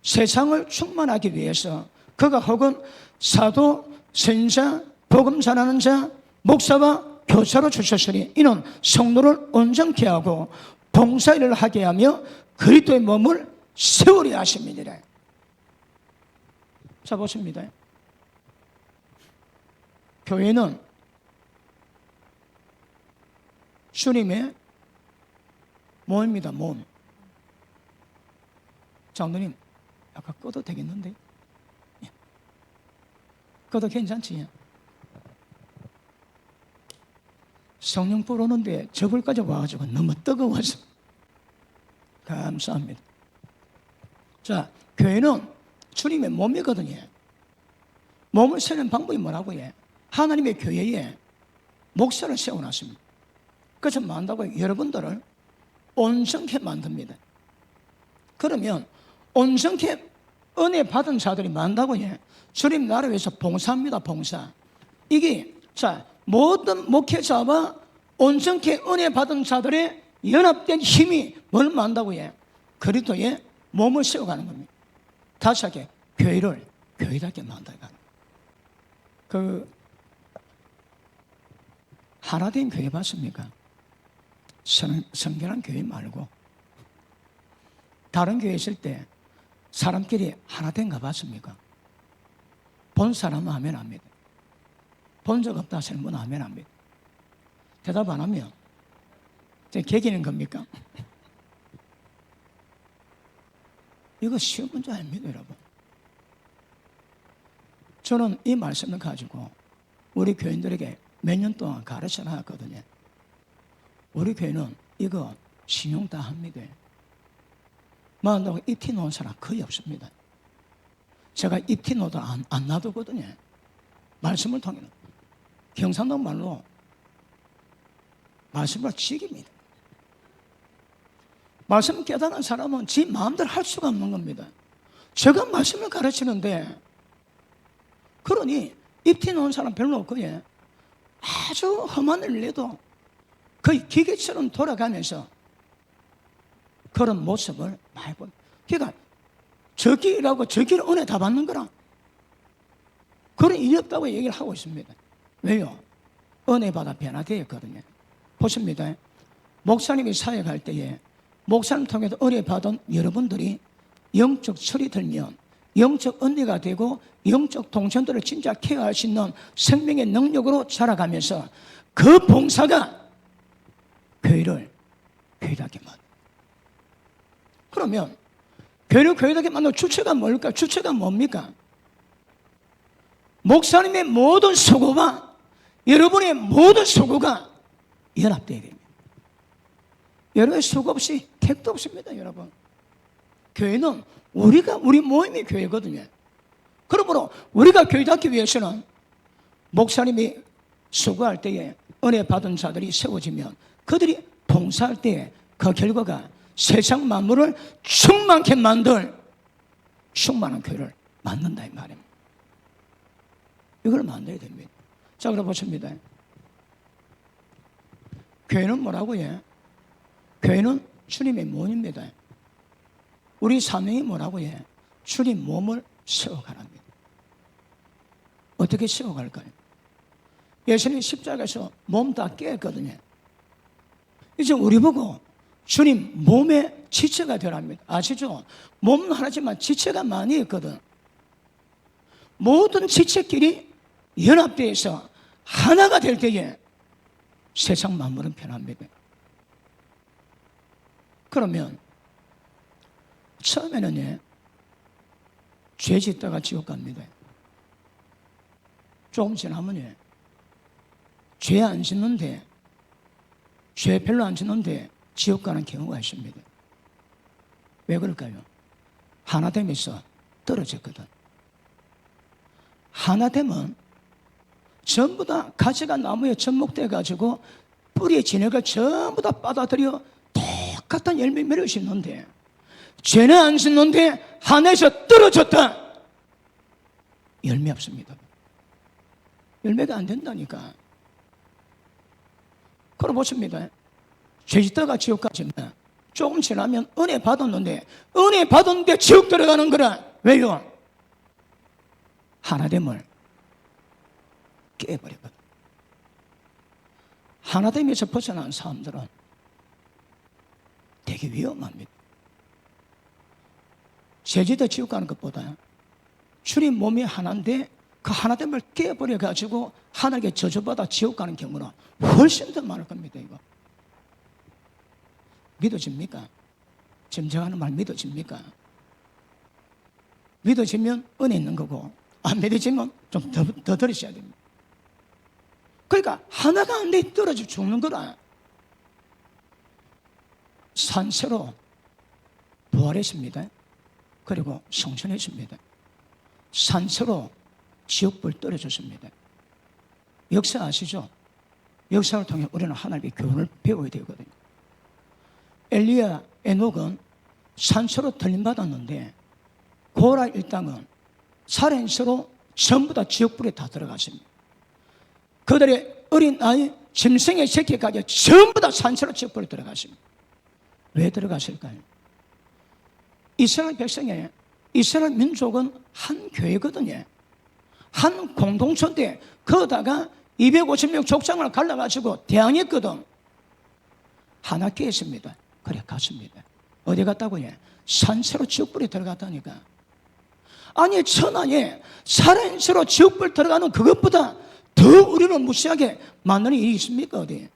세상을 충만하기 위해서 그가 혹은 사도 선지자, 복음 전하는 자, 목사와 교사로 주셨으니 이는 성도를 온전케 하고 봉사일을 하게 하며 그리스도의 몸을 세우려 하심이니라. 자, 보십니다. 교회는 주님의 몸입니다. 몸. 장로님, 약간 꺼도 되겠는데? 꺼도 괜찮지? 성령 불어오는데 저불까지 와가지고 너무 뜨거워서. 감사합니다. 자, 교회는 주님의 몸이거든요. 몸을 세우는 방법이 뭐라고요? 하나님의 교회에 목사를 세워놨습니다. 그래서 뭐 한다고요? 여러분들을 온전케 만듭니다. 그러면 온전케 은혜 받은 자들이 많다고요. 주님 나라를 위해서 봉사합니다. 봉사. 이게 자, 모든 목회자와 온전케 은혜 받은 자들의 연합된 힘이 뭘 만다고요? 그리스도의 몸을 세워가는 겁니다. 다시 하게 교회를 교회답게 만들어가는 그 하나된 교회 봤습니까? 성결한 교회 말고 다른 교회 있을 때 사람끼리 하나된가 봤습니까? 본 사람은 아멘 합니다. 본 적 없다 하시는 분은 아멘 합니다. 대답 안 하면 개기는 겁니까? 이거 쉬운 문제 아닙니다, 여러분. 저는 이 말씀을 가지고 우리 교인들에게 몇 년 동안 가르쳐 나왔거든요. 우리 교회는 이거 신용 다 합니다. 뭐한다고 입티 놓은 사람 거의 없습니다. 제가 입티 놓도 안 놔두거든요. 말씀을 통해 경상도 말로 말씀을 지깁니다. 말씀 깨달은 사람은 지 마음대로 할 수가 없는 겁니다. 제가 말씀을 가르치는데 그러니 입티 놓은 사람 별로 없고요. 아주 험한 일 내도 거의 기계처럼 돌아가면서 그런 모습을 많이 봅니다. 그러니까 저기라고 저기를 은혜 다 받는 거라 그런 일이 없다고 얘기를 하고 있습니다. 왜요? 은혜 받아 변화되었거든요. 보십니다. 목사님이 사역할 때에 목사님 통해서 은혜 받은 여러분들이 영적 철이 들면 영적 언니가 되고 영적 동천들을 진짜 케어할 수 있는 생명의 능력으로 자라가면서 그 봉사가 교회를 교회답게 만듭니다. 그러면 교회를 교회답게 만드는 주체가 뭘까? 주체가 뭡니까? 목사님의 모든 수고와 여러분의 모든 수고가 연합되어야 됩니다. 여러분의 수고 없이 택도 없습니다, 여러분. 교회는 우리 모임이 교회거든요. 그러므로 우리가 교회답기 위해서는 목사님이 수고할 때에 은혜 받은 자들이 세워지면 그들이 봉사할 때에 그 결과가 세상 만물을 충만케 만들 충만한 교회를 만든다 이 말입니다. 이걸 만들어야 됩니다. 자, 그럼 보십니다. 교회는 뭐라고요? 교회는 주님의 몸입니다. 우리 사명이 뭐라고요? 주님 몸을 세워가랍니다. 어떻게 세워갈까요? 예수님 십자가에서 몸 다 깨었거든요. 이제 우리 보고 주님 몸의 지체가 되랍니다. 아시죠? 몸은 하나지만 지체가 많이 있거든. 모든 지체끼리 연합되어서 하나가 될 때에 세상 만물은 변합니다. 그러면 처음에는 죄 짓다가 지옥 갑니다. 조금 지나면 죄 안 짓는데 죄 별로 안 짓는데 지옥 가는 경우가 있습니다. 왜 그럴까요? 하나 되면서 떨어졌거든. 하나 되면 전부 다 가지가 나무에 접목돼 가지고 뿌리에 진액을 전부 다 빨아들여 똑같은 열매 맺을 수 있는데 죄는 안 짓는데 하나에서 떨어졌다. 열매 없습니다. 열매가 안 된다니까. 그럼 보십니다. 죄 짓다가 지옥 가지만 조금 지나면 은혜 받았는데 은혜 받았는데 지옥 들어가는 거라. 왜요? 하나됨을 깨버리거든. 하나됨에서 벗어난 사람들은 되게 위험합니다. 제주도 지옥 가는 것보다 주님 몸이 하나인데 그 하나됨을 깨버려가지고 하나님께 저주받아 지옥 가는 경우는 훨씬 더 많을 겁니다. 이거 믿어집니까? 지금 제가 하는 말 믿어집니까? 믿어지면 은혜 있는 거고 안 믿어지면 좀 더 들으셔야 됩니다. 그러니까 하나가 안 돼 떨어져 죽는 거라. 산세로 부활했습니다. 그리고 성천했습니다. 산세로 지옥불 떨어졌습니다. 역사 아시죠? 역사를 통해 우리는 하나님의 교훈을 배워야 되거든요. 엘리야, 에녹은 산세로 들림받았는데 고라 일당은 살인세로 전부 다 지옥불에 다 들어갔습니다. 그들의 어린 나이, 짐승의 새끼까지 전부 다 산세로 지옥불에 들어갔습니다. 왜 들어갔을까요? 이스라엘 백성의 이스라엘 민족은 한 교회거든요. 한 공동체인데 거기다가 250명 족장을 갈라가지고 대항했거든. 하나 깨었습니다. 그래 갔습니다. 어디 갔다고요? 산세로 지옥불에 들어갔다니까. 아니 천하에 살인세로 지옥불 들어가는 그것보다 더 우리를 무시하게 만드는 일이 있습니까? 어디?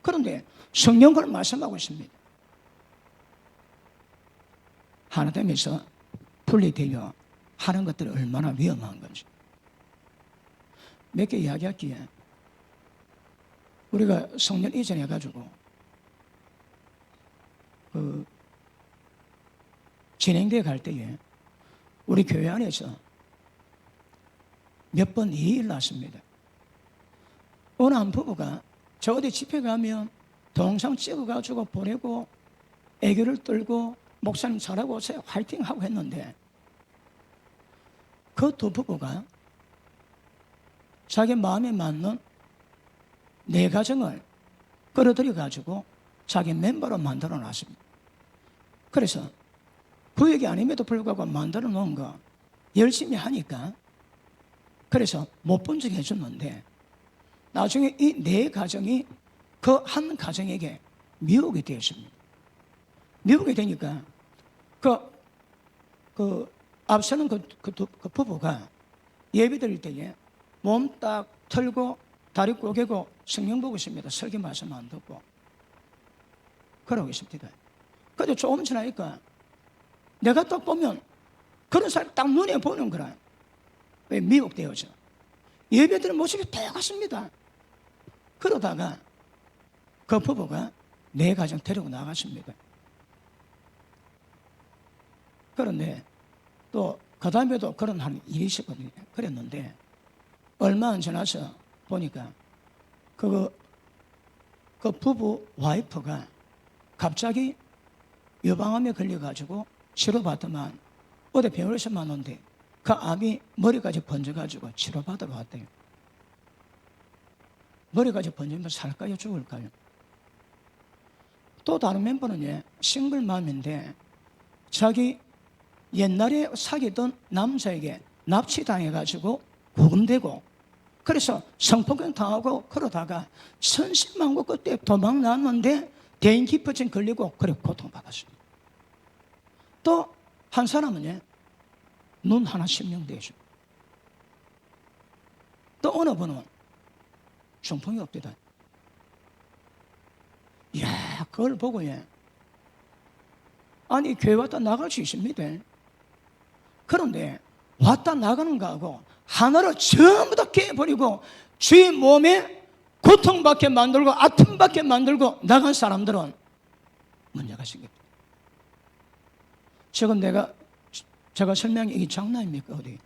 그런데 성경 그걸 말씀하고 있습니다. 하나됨에서 분리되어 하는 것들이 얼마나 위험한 건지 몇 개 이야기할게요. 우리가 성년 이전에 가지고 진행돼 갈 때에 우리 교회 안에서 몇 번 일이 일어났습니다. 어느 한 부부가 저 어디 집회 가면 동영상 찍어가지고 보내고 애교를 떨고 목사님 잘하고 오세요 화이팅 하고 했는데 그 두 부부가 자기 마음에 맞는 내 가정을 끌어들여 가지고 자기 멤버로 만들어 놨습니다. 그래서 그 얘기 아님에도 불구하고 만들어 놓은 거 열심히 하니까 그래서 못 본 척 해줬는데 나중에 이 네 가정이 그 한 가정에게 미혹이 되었습니다. 미혹이 되니까 앞서는 그 부부가 예배 드릴 때에 몸 딱 털고 다리 꼬개고 성경 보고 있습니다. 설교 말씀 안 듣고 그러고 있습니다. 그래도 조금 지나니까 내가 딱 보면 그런 사람이 딱 눈에 보는 거라. 왜? 미혹되어져. 예배 드리는 모습이 똑같습니다. 그러다가 그 부부가 내 가정 데리고 나갔습니다. 그런데 또 그 다음에도 그런 한 일이 있었거든요. 그랬는데 얼마 안 지나서 보니까 그 부부 와이프가 갑자기 유방암에 걸려가지고 치료받더만 어디 병원에서만 온데 그 암이 머리까지 번져가지고 치료받으러 왔대요. 머리까지 번지면 살까요? 죽을까요? 또 다른 멤버는 싱글맘인데 자기 옛날에 사귀던 남자에게 납치당해가지고 구금되고 그래서 성폭행 당하고 그러다가 천신만고 그때 도망 나왔는데 대인 기피증 걸리고 그래 고통받았습니다. 또 한 사람은 눈 하나 실명되죠. 또 어느 분은 중풍이 없대다. 이야, 그걸 보고 아니 교회 왔다 나갈 수 있습니다. 그런데 왔다 나가는 거하고 하나를 전부 다 깨버리고 주의 몸에 고통받게 만들고 아픔받게 만들고 나간 사람들은 문제가 생깁니다. 지금 제가 설명이 이게 장난입니까? 어디?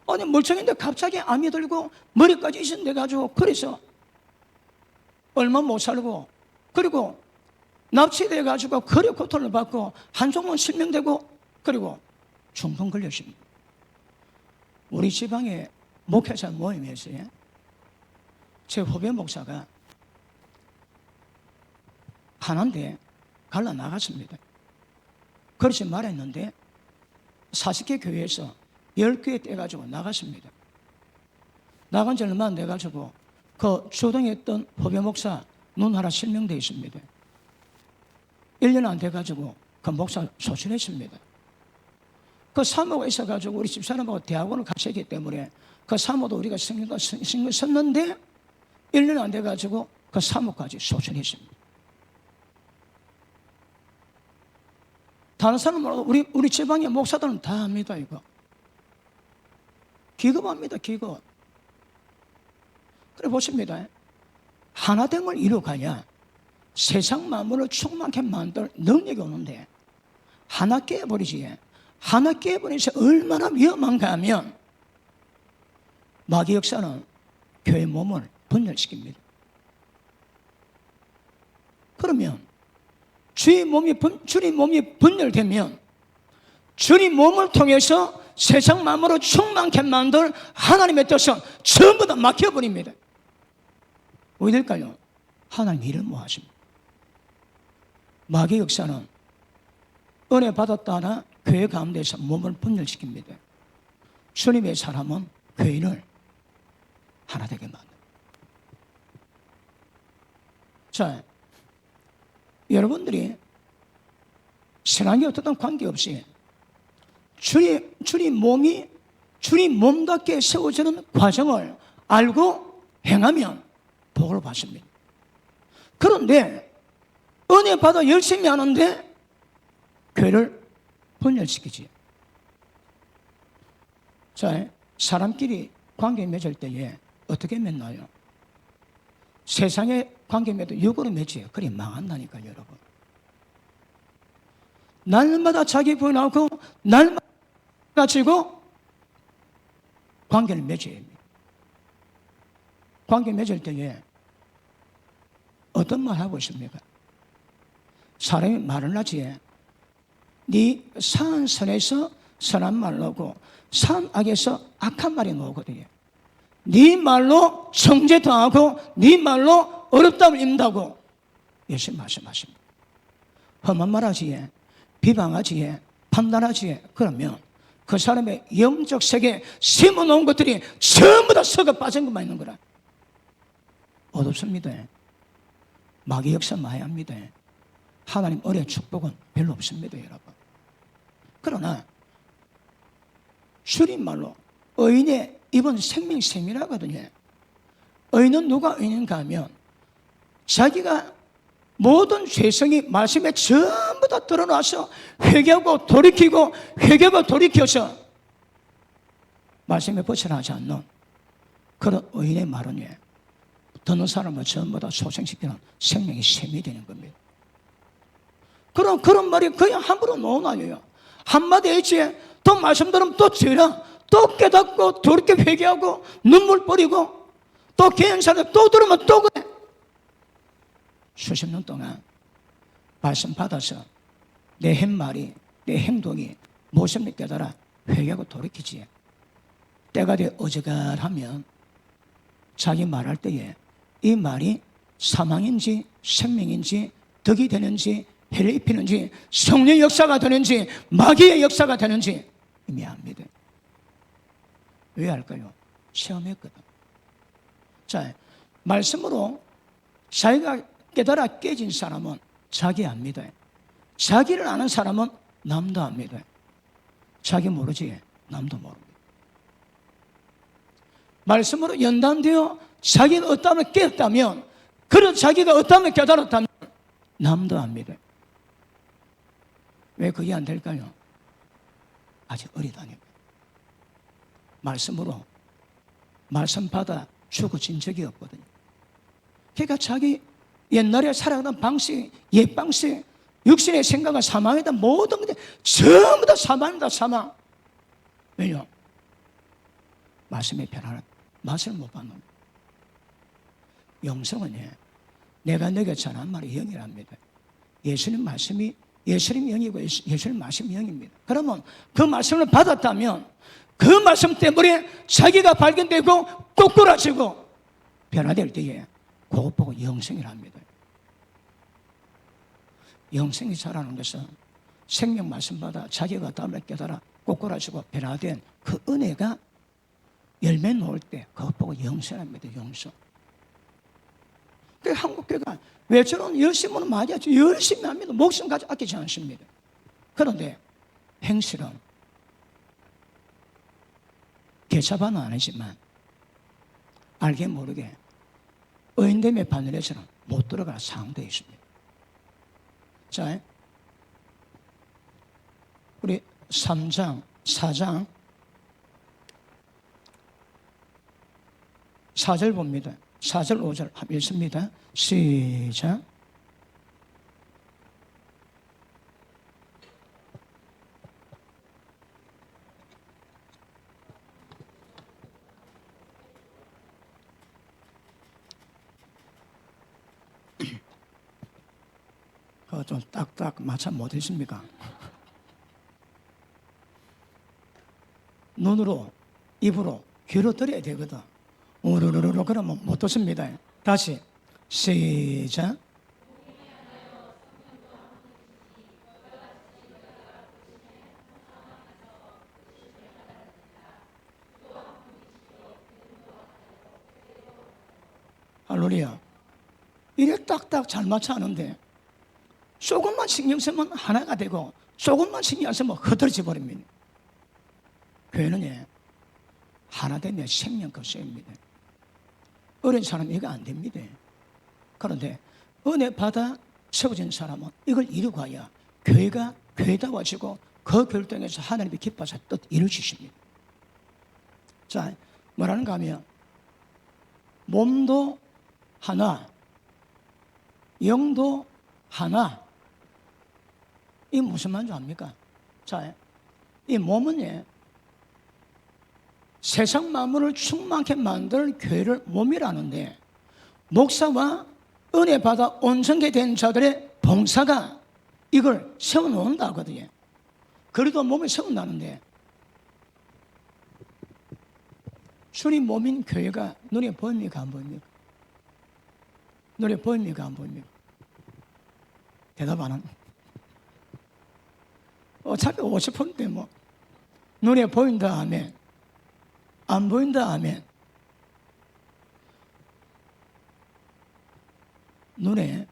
아니 멀쩡한데 갑자기 암이 들고 머리까지 이선돼 가지고 그래서 얼마 못 살고 그리고 납치돼 가지고 그래 고통을 받고 한쪽만 실명되고 그리고 중풍 걸렸습니다. 우리 지방의 목회자 모임에서요, 제 후배 목사가 하나인데 갈라 나갔습니다. 그렇게 말했는데 40개 교회에서 10개 떼가지고 나갔습니다. 나간 지 얼마 안 돼가지고 그 주동했던 후배 목사 눈 하나 실명되어 있습니다. 1년 안 돼가지고 그 목사 소출했습니다. 그 사모가 있어가지고 우리 집사람하고 대학원을 같이 때문에 그 사모도 우리가 신경 썼는데 1년 안 돼가지고 그 사모까지 소출했습니다. 다른 사람은 우리 지방의 목사들은 다 합니다. 이거 기급합니다. 기급. 그래 보십니다. 하나됨을 이루어가야 세상 만물을 충만하게 만들 능력이 오는데 하나 깨버리지. 하나 깨버리서 얼마나 위험한가 하면 마귀 역사는 교회 몸을 분열시킵니다. 그러면 주의 몸이 분열되면 주의 몸을 통해서 세상 만물을 충만하게 만들 하나님의 뜻은 전부 다 막혀버립니다. 왜 될까요? 하나님 일을 뭐 하십니까? 마귀 역사는 은혜 받았다나 교회 가운데서 몸을 분열시킵니다. 주님의 사람은 교인을 하나 되게 만듭니다. 자, 여러분들이 신앙이 어떻든 관계없이 주님 몸답게 세워지는 과정을 알고 행하면 복을 받습니다. 그런데 은혜 받아 열심히 하는데 교회를 분열시키지. 자, 사람끼리 관계 맺을 때에 어떻게 맺나요? 세상에 관계 맺어도 육으로 맺어요. 그래 망한다니까 여러분. 날마다 자기 부인하고 날마다 가지고 관계를 맺어야 합니다. 관계 맺을 때에 어떤 말 하고 있습니까? 사람이 말을 하지. 네 선한 선에서 선한 말 나오고 선 악에서 악한 말이 나오거든요. 네 말로 정죄 당하고 네 말로 어렵다을 입는다고 예수님 말씀하십니다. 험한 말하지에 비방하지에 판단하지에 그러면 그 사람의 영적 세계에 심어놓은 것들이 전부 다 썩어 빠진 것만 있는 거라. 어둡습니다. 마귀 역사 많이 합니다. 하나님 은혜의 축복은 별로 없습니다, 여러분. 그러나 줄임말로 의인의 입은 생명샘이라거든요. 의인은 누가 의인인가 하면 자기가 모든 죄성이 말씀에 전부 다 드러나서 회개하고 돌이키고 회개하고 돌이켜서 말씀에 벗어나지 않는 그런 의인의 말은 듣는 사람을 전부 다 소생시키는 생명의 샘이 되는 겁니다. 그런 말이 그냥 함부로 나오나요? 한마디 했지 또 말씀 들으면 또 죄라 또 깨닫고 돌이켜 회개하고 눈물 뿌리고 또 개인사를 또 들으면 또 그래. 수십 년 동안 말씀 받아서 내 햇말이 내 행동이 무엇을 깨달아 회개하고 돌이키지. 때가 돼 어지간하면 자기 말할 때에 이 말이 사망인지 생명인지 덕이 되는지 해를 입히는지 성령의 역사가 되는지 마귀의 역사가 되는지 이미 압니다. 왜 할까요? 시험했거든. 자, 말씀으로 자기가 깨달아 깨진 사람은 자기 압니다. 자기를 아는 사람은 남도 압니다. 자기 모르지 남도 모릅니다. 말씀으로 연단되어 자기가 어떠함을 깨었다면 그런 자기가 어떠함을 깨달았다면 남도 압니다. 왜 그게 안 될까요? 아직 어리다니까. 말씀으로 말씀 받아 죽어진 적이 없거든요. 그러니까 자기 옛날에 살아가던 방식, 옛 방식, 육신의 생각과 사망이다 모든 것들 전부 다 사망이다 사망. 왜요? 말씀의 변화는 맛을 못 받는 거예요. 영성은 내가 너에게 전한 말이 영이랍니다. 예수님 말씀이 예수님 영이고 예수님 말씀이 영입니다. 그러면 그 말씀을 받았다면 그 말씀 때문에 자기가 발견되고 꼬꾸라지고 변화될 때에 그것 보고 영성이랍니다. 영성이 자라는 것은 생명 말씀 받아 자기가 다음에 깨달아 꼬꾸라지고 변화된 그 은혜가 열매 놓을 때 그것 보고 용서합니다. 용서. 그 한국교회가 외처럼 열심히는 많이 하죠. 열심히 합니다. 목숨까지 아끼지 않습니다. 그런데 행실은 개차반은 아니지만 알게 모르게 의인됨의 바늘에서는 못 들어갈 상황되어 있습니다. 자, 우리 3장, 4장 4절 봅니다. 4절, 5절 읽습니다. 시작. 그거 좀 딱딱 맞춰 못했습니까? 눈으로, 입으로, 귀로 들어야 되거든. 우르르르 그러면 못 듣습니다. 다시 시작. 할렐루야. 이래 딱딱 잘 맞춰 하는데 조금만 신경 쓰면 하나가 되고 조금만 신경 안 쓰면 흐트러져 버립니다. 교회는 하나 되면 생명껏 씁니다. 어린 사람은 이거 안 됩니다. 그런데 은혜 받아 세워진 사람은 이걸 이루고 가야 교회가 교회다워지고 그 결정에서 하나님이 기뻐서 뜻 이루시십니다. 자, 뭐라는가 하면 몸도 하나, 영도 하나. 이게 무슨 말인지 압니까? 자, 이 몸은 세상 만물을 충만케 만들 교회를 몸이라는데 목사와 은혜 받아 온전케 된 자들의 봉사가 이걸 세워놓는다 하거든요. 그래도 몸이 세운다는데 주님 몸인 교회가 눈에 보입니까? 안 보입니까? 눈에 보입니까? 안 보입니까? 대답 안 합니다. 어차피 50%인데 뭐 눈에 보인다 하면 안 보인다 하면 눈에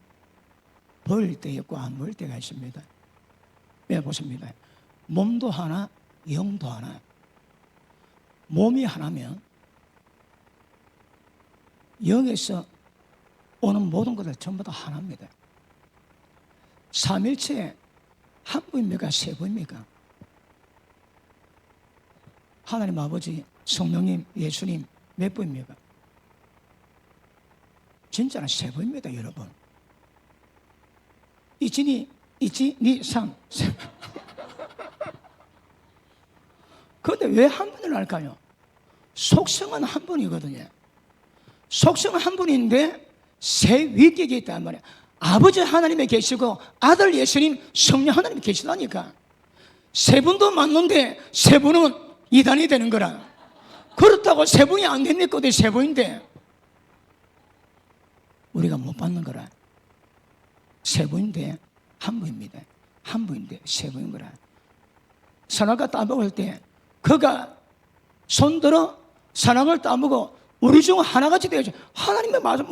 보일 때 있고 안 보일 때가 있습니다. 왜 보십니다. 몸도 하나, 영도 하나. 몸이 하나면 영에서 오는 모든 것들 전부 다 하나입니다. 삼일체 한 부입니까? 세 부입니까? 하나님 아버지, 성령님, 예수님 몇 부입니까? 진짜는 세 부입니다, 여러분. 이치니, 상. 그런데 왜 한 분을 할까요? 속성은 한 분이거든요. 속성은 한 분인데 세 위격이 있단 말이에요. 아버지 하나님에 계시고 아들 예수님, 성령 하나님에 계시다니까. 세 분도 맞는데 세 분은 이단이 되는 거라. 그렇다고 세 분이 안 됩니까? 어디 세 분인데 우리가 못 받는 거라. 세 분인데 한 분입니다. 한 분인데 세 분인 거라. 선악과 따먹을 때 그가 손들어 선악을 따먹어 우리 중 하나같이 되어야지. 하나님의 말씀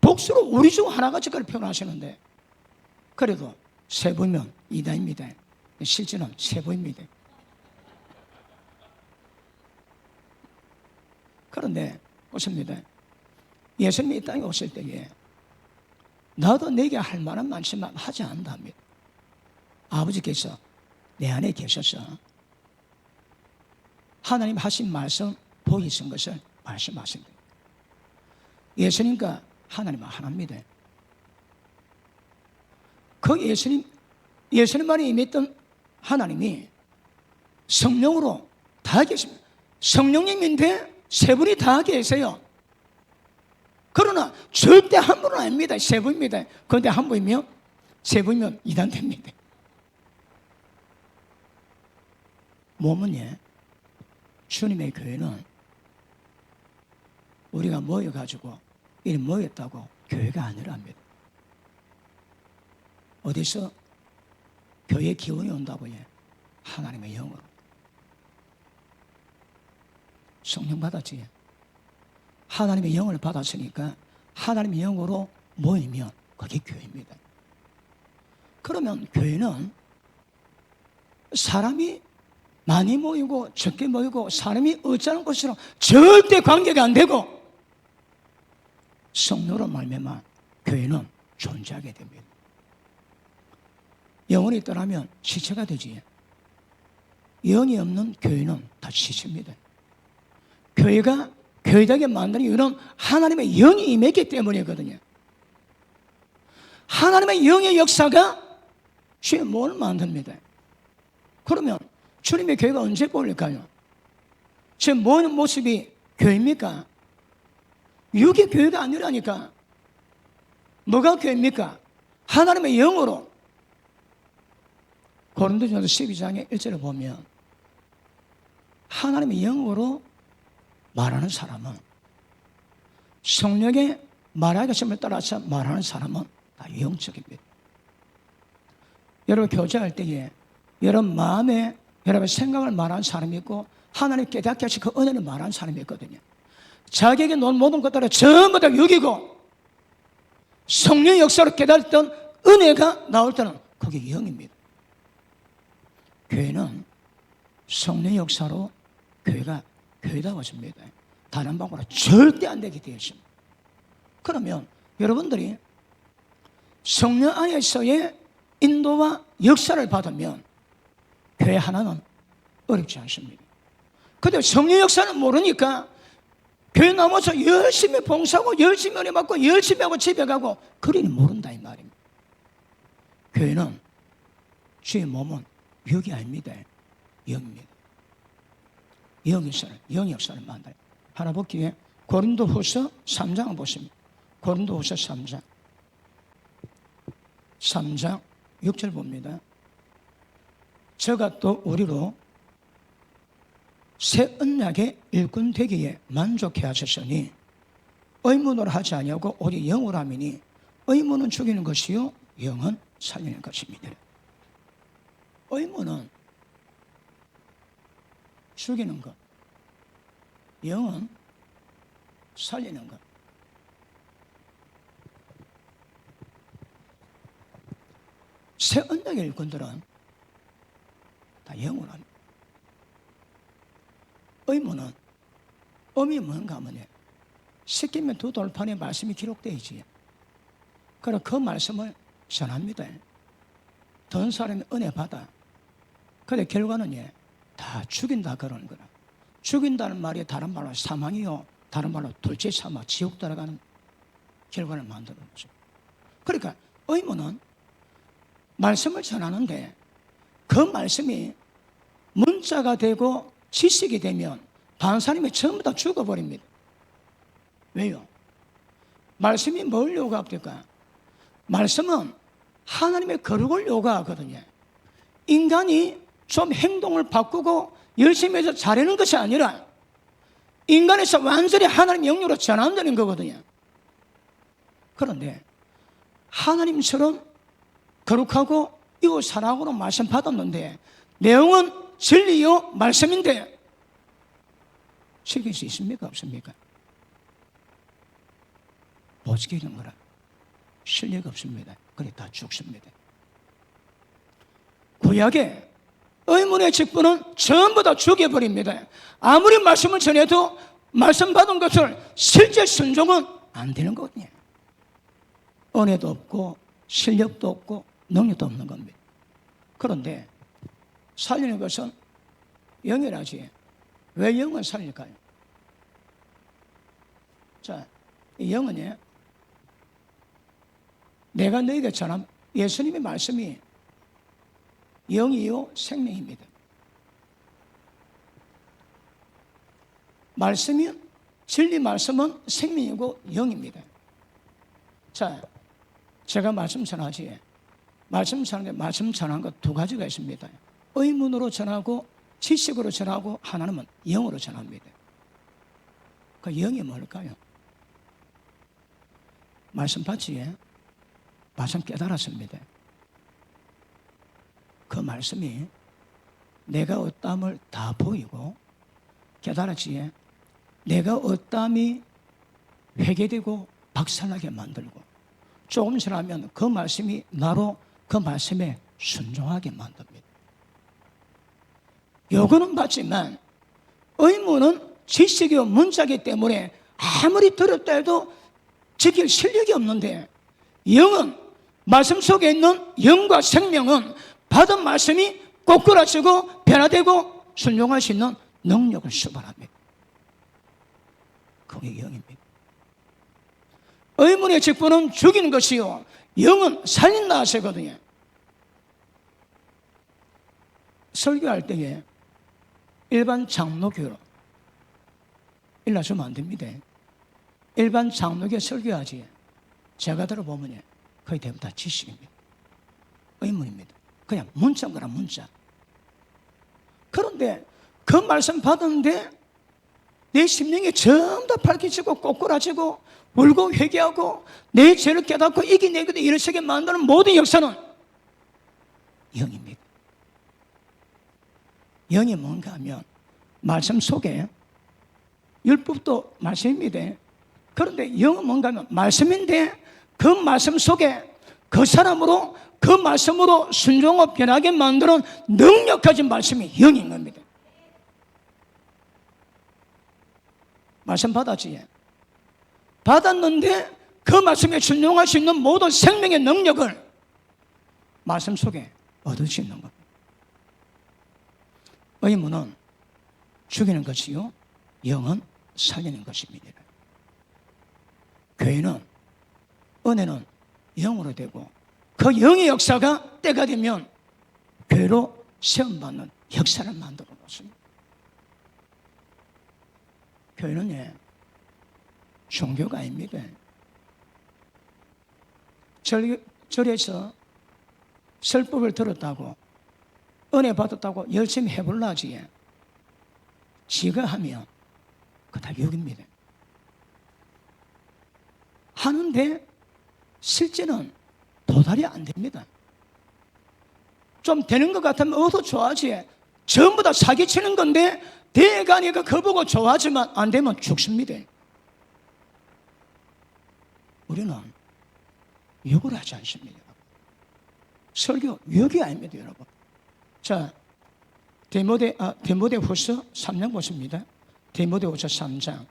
복수로 우리 중 하나같이까지 표현하시는데 그래도 세 분이면 이단입니다. 실제는 세 분입니다. 그런데 보십니다. 예수님이 이 땅에 오실 때에 나도 내게 할 만한 말씀만 하지 않는답니다. 아버지께서 내 안에 계셔서 하나님 하신 말씀 보이신 것을 말씀하십니다. 예수님과 하나님은 하나입니다. 그 예수님만이 임했던 하나님이 성령으로 다 계십니다. 성령님인데 세 분이 다 계세요. 그러나 절대 한 분은 아닙니다. 세 분입니다. 그런데 한 분이면 세 분이면 이단 됩니다. 몸은 주님의 교회는 우리가 모여가지고 이 모였다고 교회가 아니랍니다. 어디서 교회 기운이 온다고요? 하나님의 영으로. 성령 받았지. 하나님의 영을 받았으니까 하나님의 영으로 모이면 그게 교회입니다. 그러면 교회는 사람이 많이 모이고 적게 모이고 사람이 어쩌는 것으로 절대 관계가 안 되고 성령으로 말미암아 교회는 존재하게 됩니다. 영혼이 떠나면 시체가 되지. 영이 없는 교회는 다 시체입니다. 교회가 교회되게 만드는 이유는 하나님의 영이 임했기 때문이거든요. 하나님의 영의 역사가 주의 몸을 만듭니다. 그러면 주님의 교회가 언제 보일까요? 지금 모이는 모습이 교회입니까? 육이 교회가 아니라니까. 뭐가 교회입니까? 하나님의 영으로. 고린도전서 12장의 1절을 보면 하나님의 영으로 말하는 사람은, 성령의 말하기 하심을 따라서 말하는 사람은 다 영적입니다. 여러분 교제할 때에 여러분 마음에 여러분 생각을 말하는 사람이 있고 하나님 깨닫게 하신 그 은혜를 말하는 사람이 있거든요. 자기에게 놓은 모든 것들을 전부 다 여기고 성령의 역사로 깨달았던 은혜가 나올 때는 그게 영입니다. 교회는 성령의 역사로 교회가 교회다워집니다. 다른 방법으로 절대 안 되게 되어 있습니다. 그러면 여러분들이 성령 안에서의 인도와 역사를 받으면 교회 하나는 어렵지 않습니다. 그런데 성령 역사는 모르니까 교회 나와서 열심히 봉사하고 열심히 은혜 받고 열심히 하고 집에 가고 그러니 모른다 이 말입니다. 교회는 주의 몸은 육이 아닙니다. 영입니다. 영의 역사를 만들어요. 하나 볼기에 고린도후서 3장을 보십니다. 고린도후서 3장 6절 봅니다. 저가 또 우리로 새 언약의 일꾼 되기에 만족해 하셨으니 의문으로 하지 아니하고 오직 영으로 함이니 의문은 죽이는 것이요 영은 살리는 것입니다. 의문은 죽이는 것, 영은 살리는 것. 새 언약의 일꾼들은 다 영으로 합니다. 의문은 의미 뭔가 하면 십계명 두 돌판에 말씀이 기록되어 있지. 그럼 그 말씀을 전합니다. 던 사람이 은혜 받아. 그런데 결과는 다 죽인다 그러는 거라. 죽인다는 말이 다른 말로 사망이요, 다른 말로 둘째 사망, 지옥 들어가는 결과를 만드는 거죠. 그러니까 의문은 말씀을 전하는데 그 말씀이 문자가 되고 지식이 되면 반사님이 전부 다 죽어버립니다. 왜요? 말씀이 뭘 요구합니까? 말씀은 하나님의 거룩을 요구하거든요. 인간이 좀 행동을 바꾸고 열심히 해서 잘하는 것이 아니라 인간에서 완전히 하나님의 영역으로 전환되는 거거든요. 그런데 하나님처럼 거룩하고 이웃 사랑으로 말씀 받았는데 내용은 진리요 말씀인데 지킬 수 있습니까? 없습니까? 못 지키는 거라 실력 없습니다. 그래 다 죽습니다. 구약의 의문의 직분은 전부 다 죽여버립니다. 아무리 말씀을 전해도 말씀 받은 것을 실제 순종은 안 되는 거거든요. 은혜도 없고 실력도 없고 능력도 없는 겁니다. 그런데 살리는 것은 영이라지. 왜 영은 살릴까요? 자, 이 영은 내가 너에게 전한 예수님의 말씀이 영이요 생명입니다. 말씀이 진리 말씀은 생명이고 영입니다. 자, 제가 말씀 전하지. 말씀 전하는데 말씀 전한 것 두 가지가 있습니다. 의문으로 전하고 지식으로 전하고 하나는 영으로 전합니다. 그 영이 뭘까요? 말씀 받지에 말씀 깨달았습니다. 그 말씀이 내가 어떠함을 다 보이고 깨달았지에 내가 어떠함이 회개되고 박살나게 만들고, 조금 지나면 그 말씀이 나로 그 말씀에 순종하게 만듭니다. 요거는 맞지만 의무는 지식이요 문자이기 때문에 아무리 들었다 해도 지킬 실력이 없는데, 영은, 말씀 속에 있는 영과 생명은 받은 말씀이 꼬꾸라지고 변화되고 순종할 수 있는 능력을 수반합니다. 그게 영입니다. 의문의 직분은 죽이는 것이요 영은 살린다 하시거든요. 설교할 때에 일반 장로교로 일러주면 안 됩니다. 일반 장로교 설교하지 제가 들어보면 거의 대부분 다 지식입니다. 의문입니다. 그냥 문자인 거라 문자. 그런데 그 말씀 받았는데 내 심령이 전부 다 밝혀지고 꼬꾸라지고 울고 회개하고 내 죄를 깨닫고 이겨내기도 일어서게 만드는 모든 역사는 영입니다. 영이 뭔가 하면 말씀 속에 율법도 말씀입니다. 그런데 영은 뭔가 하면 말씀인데 그 말씀 속에 그 사람으로 그 말씀으로 순종하고 변하게 만드는 능력 가진 말씀이 영인 겁니다. 말씀 받았지? 받았는데 그 말씀에 순종할 수 있는 모든 생명의 능력을 말씀 속에 얻을 수 있는 겁니다. 의무는 죽이는 것이요 영은 살리는 것입니다. 교회는, 은혜는 영으로 되고 그 영의 역사가 때가 되면 교회로 시험받는 역사를 만들어 놓습니다. 교회는 종교가 아닙니다. 절에서 설법을 들었다고 은혜 받았다고 열심히 해볼라 하지 지가 하면 그거 다 욕입니다. 하는데 실제는 도달이 안 됩니다. 좀 되는 것 같으면 어서 좋아하지. 전부 다 사기치는 건데 대가니까 그거 보고 좋아하지만 안 되면 죽습니다. 우리는 욕을 하지 않습니다. 설교 욕이 아닙니다, 여러분. 자, 디모데후서 3장 보십니다. 디모데후서 3장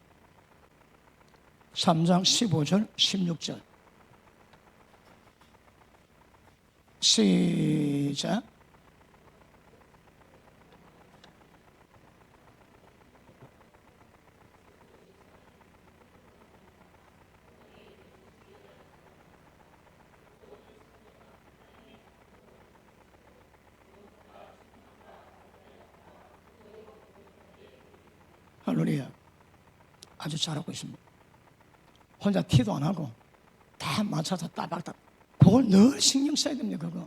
15절 16절 시작. 할렐루야. 아주 잘하고 있습니다. 혼자 티도 안 하고 다 맞춰서 따박따박. 그걸 늘 신경 써야 됩니다. 그거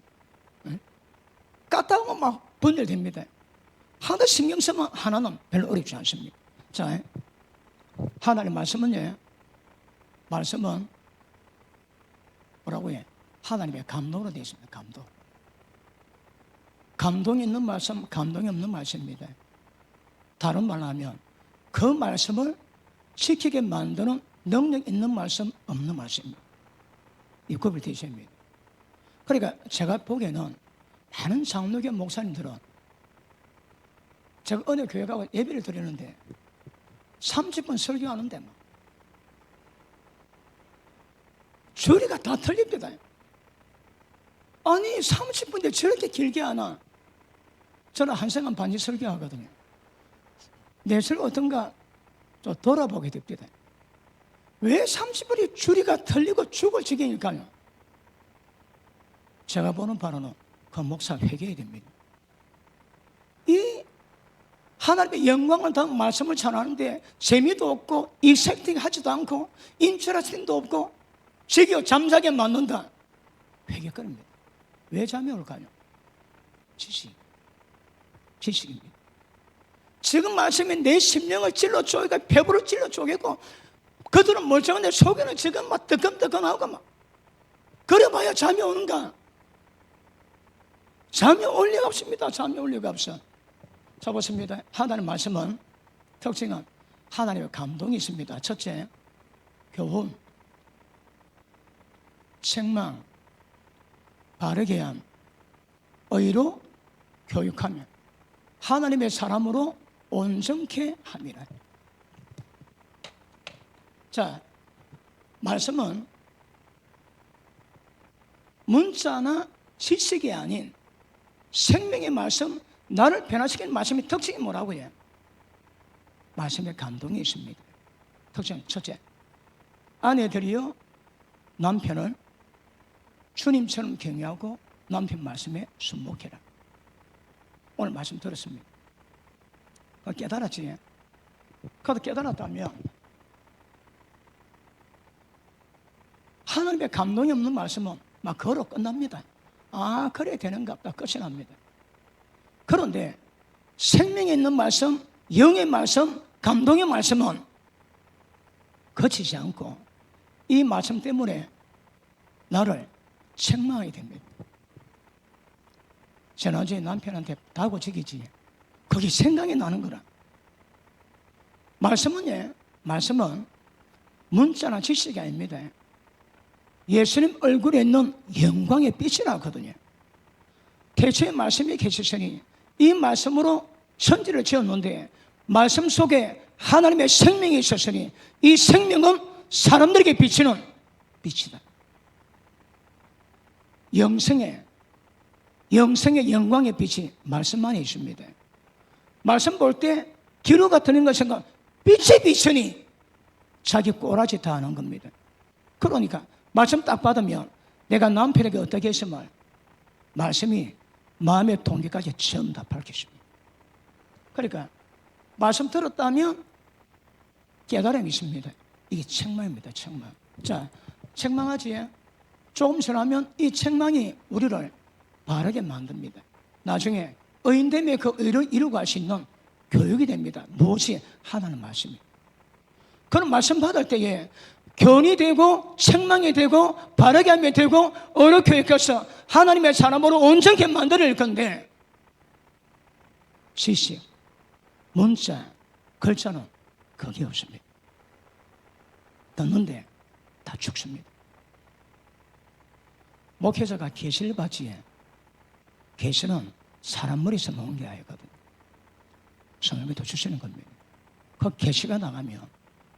까딱하면 막 분열됩니다. 하나 신경 쓰면 하나는 별로 어렵지 않습니다. 자, 하나님 말씀은 말씀은 뭐라고 해? 하나님의 감동으로 되어 있습니다. 감동. 감동이 있는 말씀, 감동이 없는 말씀입니다. 다른 말로 하면 그 말씀을 지키게 만드는 능력 있는 말씀, 없는 말씀입니다. 이 구별 되셔야 합니다. 그러니까 제가 보기에는 많은 장로교 목사님들은 제가 어느 교회 가고 예배를 드리는데 30분 설교하는데 막 저리가 다 틀립니다. 아니 30분인데 저렇게 길게 하나. 저는 1시간 반씩 설교하거든요. 내 설교 어떤가 좀 돌아보게 됩니다. 왜 30분이 줄이가 틀리고 죽을 지경일까요? 제가 보는 바로는 그 목사 회개해야 됩니다. 이 하나님의 영광을 담은 말씀을 전하는데 재미도 없고 익사이팅 하지도 않고 인트라스팅도 없고 지겨 잠자게 만든다. 회개 끊습니다. 왜 잠이 올까요? 지식입니다. 지금 말씀이 내 심령을 찔러 쪼개고 배부를 찔러 쪼개고 그들은 멀쩡한데 속에는 지금 막 뜨끔뜨끔하고 막 그래봐야 잠이 오는가? 잠이 올 리가 없습니다. 잠이 올 리가 없어. 자 보십니다. 하나님 말씀은 특징은 하나님의 감동이 있습니다. 첫째, 교훈, 책망, 바르게 함, 의로 교육하며 하나님의 사람으로 온전케 함이라. 자, 말씀은 문자나 지식이 아닌 생명의 말씀, 나를 변화시키는 말씀의 특징이 뭐라고요? 말씀에 감동이 있습니다. 특징 첫째, 아내들이요 남편을 주님처럼 경외하고 남편 말씀에 순목해라. 오늘 말씀 들었습니다. 깨달았지? 그것도 깨달았다면 하나님의 감동이 없는 말씀은 막 그거로 끝납니다. 아, 그래야 되는가? 끝이 납니다. 그런데 생명이 있는 말씀, 영의 말씀, 감동의 말씀은 거치지 않고 이 말씀 때문에 나를 책망하게 됩니다. 지난주에 남편한테 다고지기지, 그게 생각이 나는 거라. 말씀은 문자나 지식이 아닙니다. 예수님 얼굴에 있는 영광의 빛이라 하거든요. 태초에 말씀이 계셨으니 이 말씀으로 천지를 지었는데 말씀 속에 하나님의 생명이 있었으니 이 생명은 사람들에게 비치는 빛이다. 영생의 영광의 빛이 말씀만에 있습니다. 말씀 볼 때 기루가 트는 것인가 빛이 비치니 자기 꼬라지 다 하는 겁니다. 그러니까 말씀 딱 받으면 내가 남편에게 어떻게 했으면 말씀이 마음의 동기까지 전부 다 밝히십니다. 그러니까 말씀 들었다면 깨달음이 있습니다. 이게 책망입니다. 책망. 자, 책망하지. 조금 지나면 이 책망이 우리를 바르게 만듭니다. 나중에 의인됨의 그 의를 이루고 할 수 있는 교육이 됩니다. 무엇이? 하나님 말씀이. 그런 말씀 받을 때에 견이 되고 책망이 되고 바르게 하면 되고 어려 교육해서 하나님의 사람으로 온전히 만들 건데 지식, 문자, 글자는 그게 없습니다. 듣는데 다 죽습니다. 목회자가 계시를 받지에 계시는 사람 머리에서 나온 게 아니거든요. 성령이 더 주시는 겁니다. 그 계시가 나가면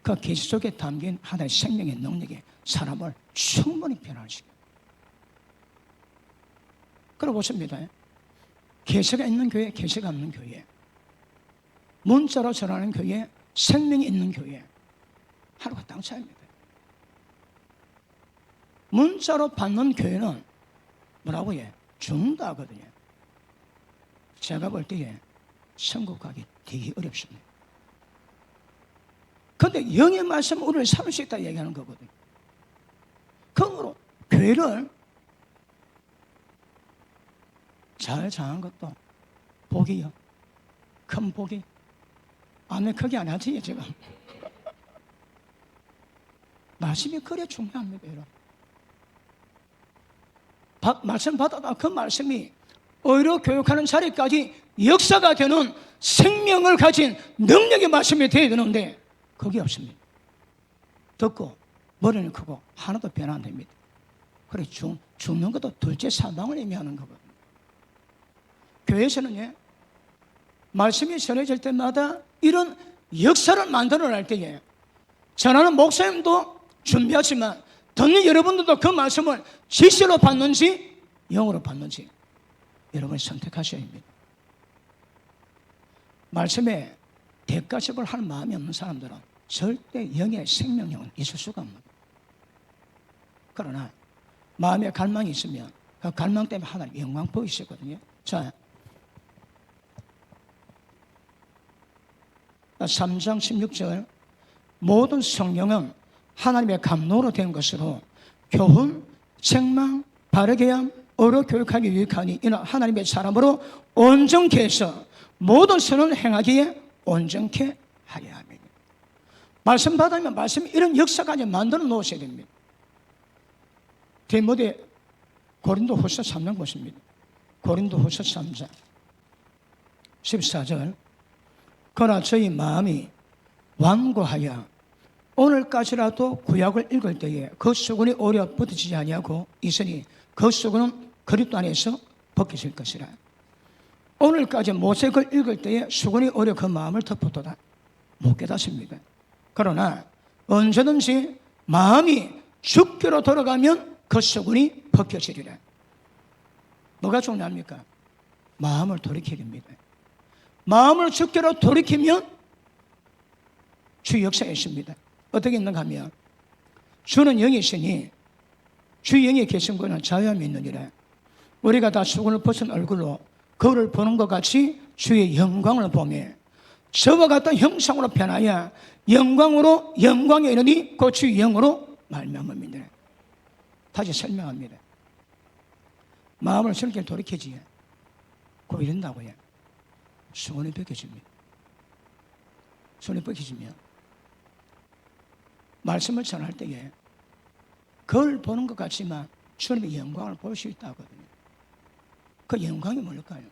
그 계시 속에 담긴 하나의 생명의 능력이 사람을 충분히 변화시켜요. 그러고 보십니다. 계시가 있는 교회, 계시가 없는 교회, 문자로 전하는 교회, 생명이 있는 교회, 하루가 땅 차이입니다. 문자로 받는 교회는 뭐라고 해? 죽는다 하거든요. 제가 볼 때에 천국 가기 되게 어렵습니다. 그런데 영의 말씀 우리를 삼을 수 있다 얘기하는 거거든요. 그러므로 교회를 잘 장한 것도 복이요. 큰 복이. 아멘, 크게 안 하지 지금. 말씀이 그래 중요합니다, 여러분. 말씀 받아가 그 말씀이 의로 교육하는 자리까지 역사가 되는 생명을 가진 능력의 말씀이 되어야 되는데 그게 없습니다. 듣고 머리는 크고 하나도 변화 안 됩니다. 그래 죽는 것도 둘째 사망을 의미하는 거거든요. 교회에서는 말씀이 전해질 때마다 이런 역사를 만들어낼 때에 전하는 목사님도 준비하지만 듣는 여러분들도 그 말씀을 지시로 받는지 영으로 받는지 여러분이 선택하셔야 합니다. 말씀에 대가접을 할 마음이 없는 사람들은 절대 영의 생명력은 있을 수가 없는 거예요. 그러나 마음에 갈망이 있으면 그 갈망 때문에 하나님 영광 보이시거든요. 자, 3장 16절 모든 성령은 하나님의 감동으로 된 것으로 교훈, 책망, 바르게 함, 어로 교육하기 유익하니 이는 하나님의 사람으로 온전케 해서 모든 선을 행하기에 온전케 하려 합니다. 말씀 받으면 말씀이 이런 역사까지 만들어 놓으셔야 됩니다. 디모데 고린도후서 3장 보십니다. 고린도후서 3장 14절 그러나 저희 마음이 완고하여 오늘까지라도 구약을 읽을 때에 그 수건이 오려 붙어지지 아니하고 있으니 그 수건은 그리스도 안에서 벗겨질 것이라. 오늘까지 모세를 읽을 때에 수건이 오려 그 마음을 덮어도다 못 깨닫습니다. 그러나 언제든지 마음이 주께로 돌아가면 그 수건이 벗겨지리라. 뭐가 중요합니까? 마음을 돌이켜야 됩니다. 마음을 주께로 돌이키면 주 역사에 있습니다. 어떻게 있는가 하면 주는 영이 있으니 주 영에 계신 분은 자유함이 있느니라. 우리가 다 수건을 벗은 얼굴로 거울을 보는 것 같이 주의 영광을 보며 저와 같은 형상으로 변하여 영광으로 영광에 이르니 그 주의 영으로 말미암음이니라. 다시 설명합니다. 마음을 저렇게 돌이켜지야 고 이런다고요. 수건이 벗겨집니다. 손이 벗겨지면 말씀을 전할 때에 그걸 보는 것 같지만 주님의 영광을 볼 수 있다거든요. 그 영광이 뭘까요?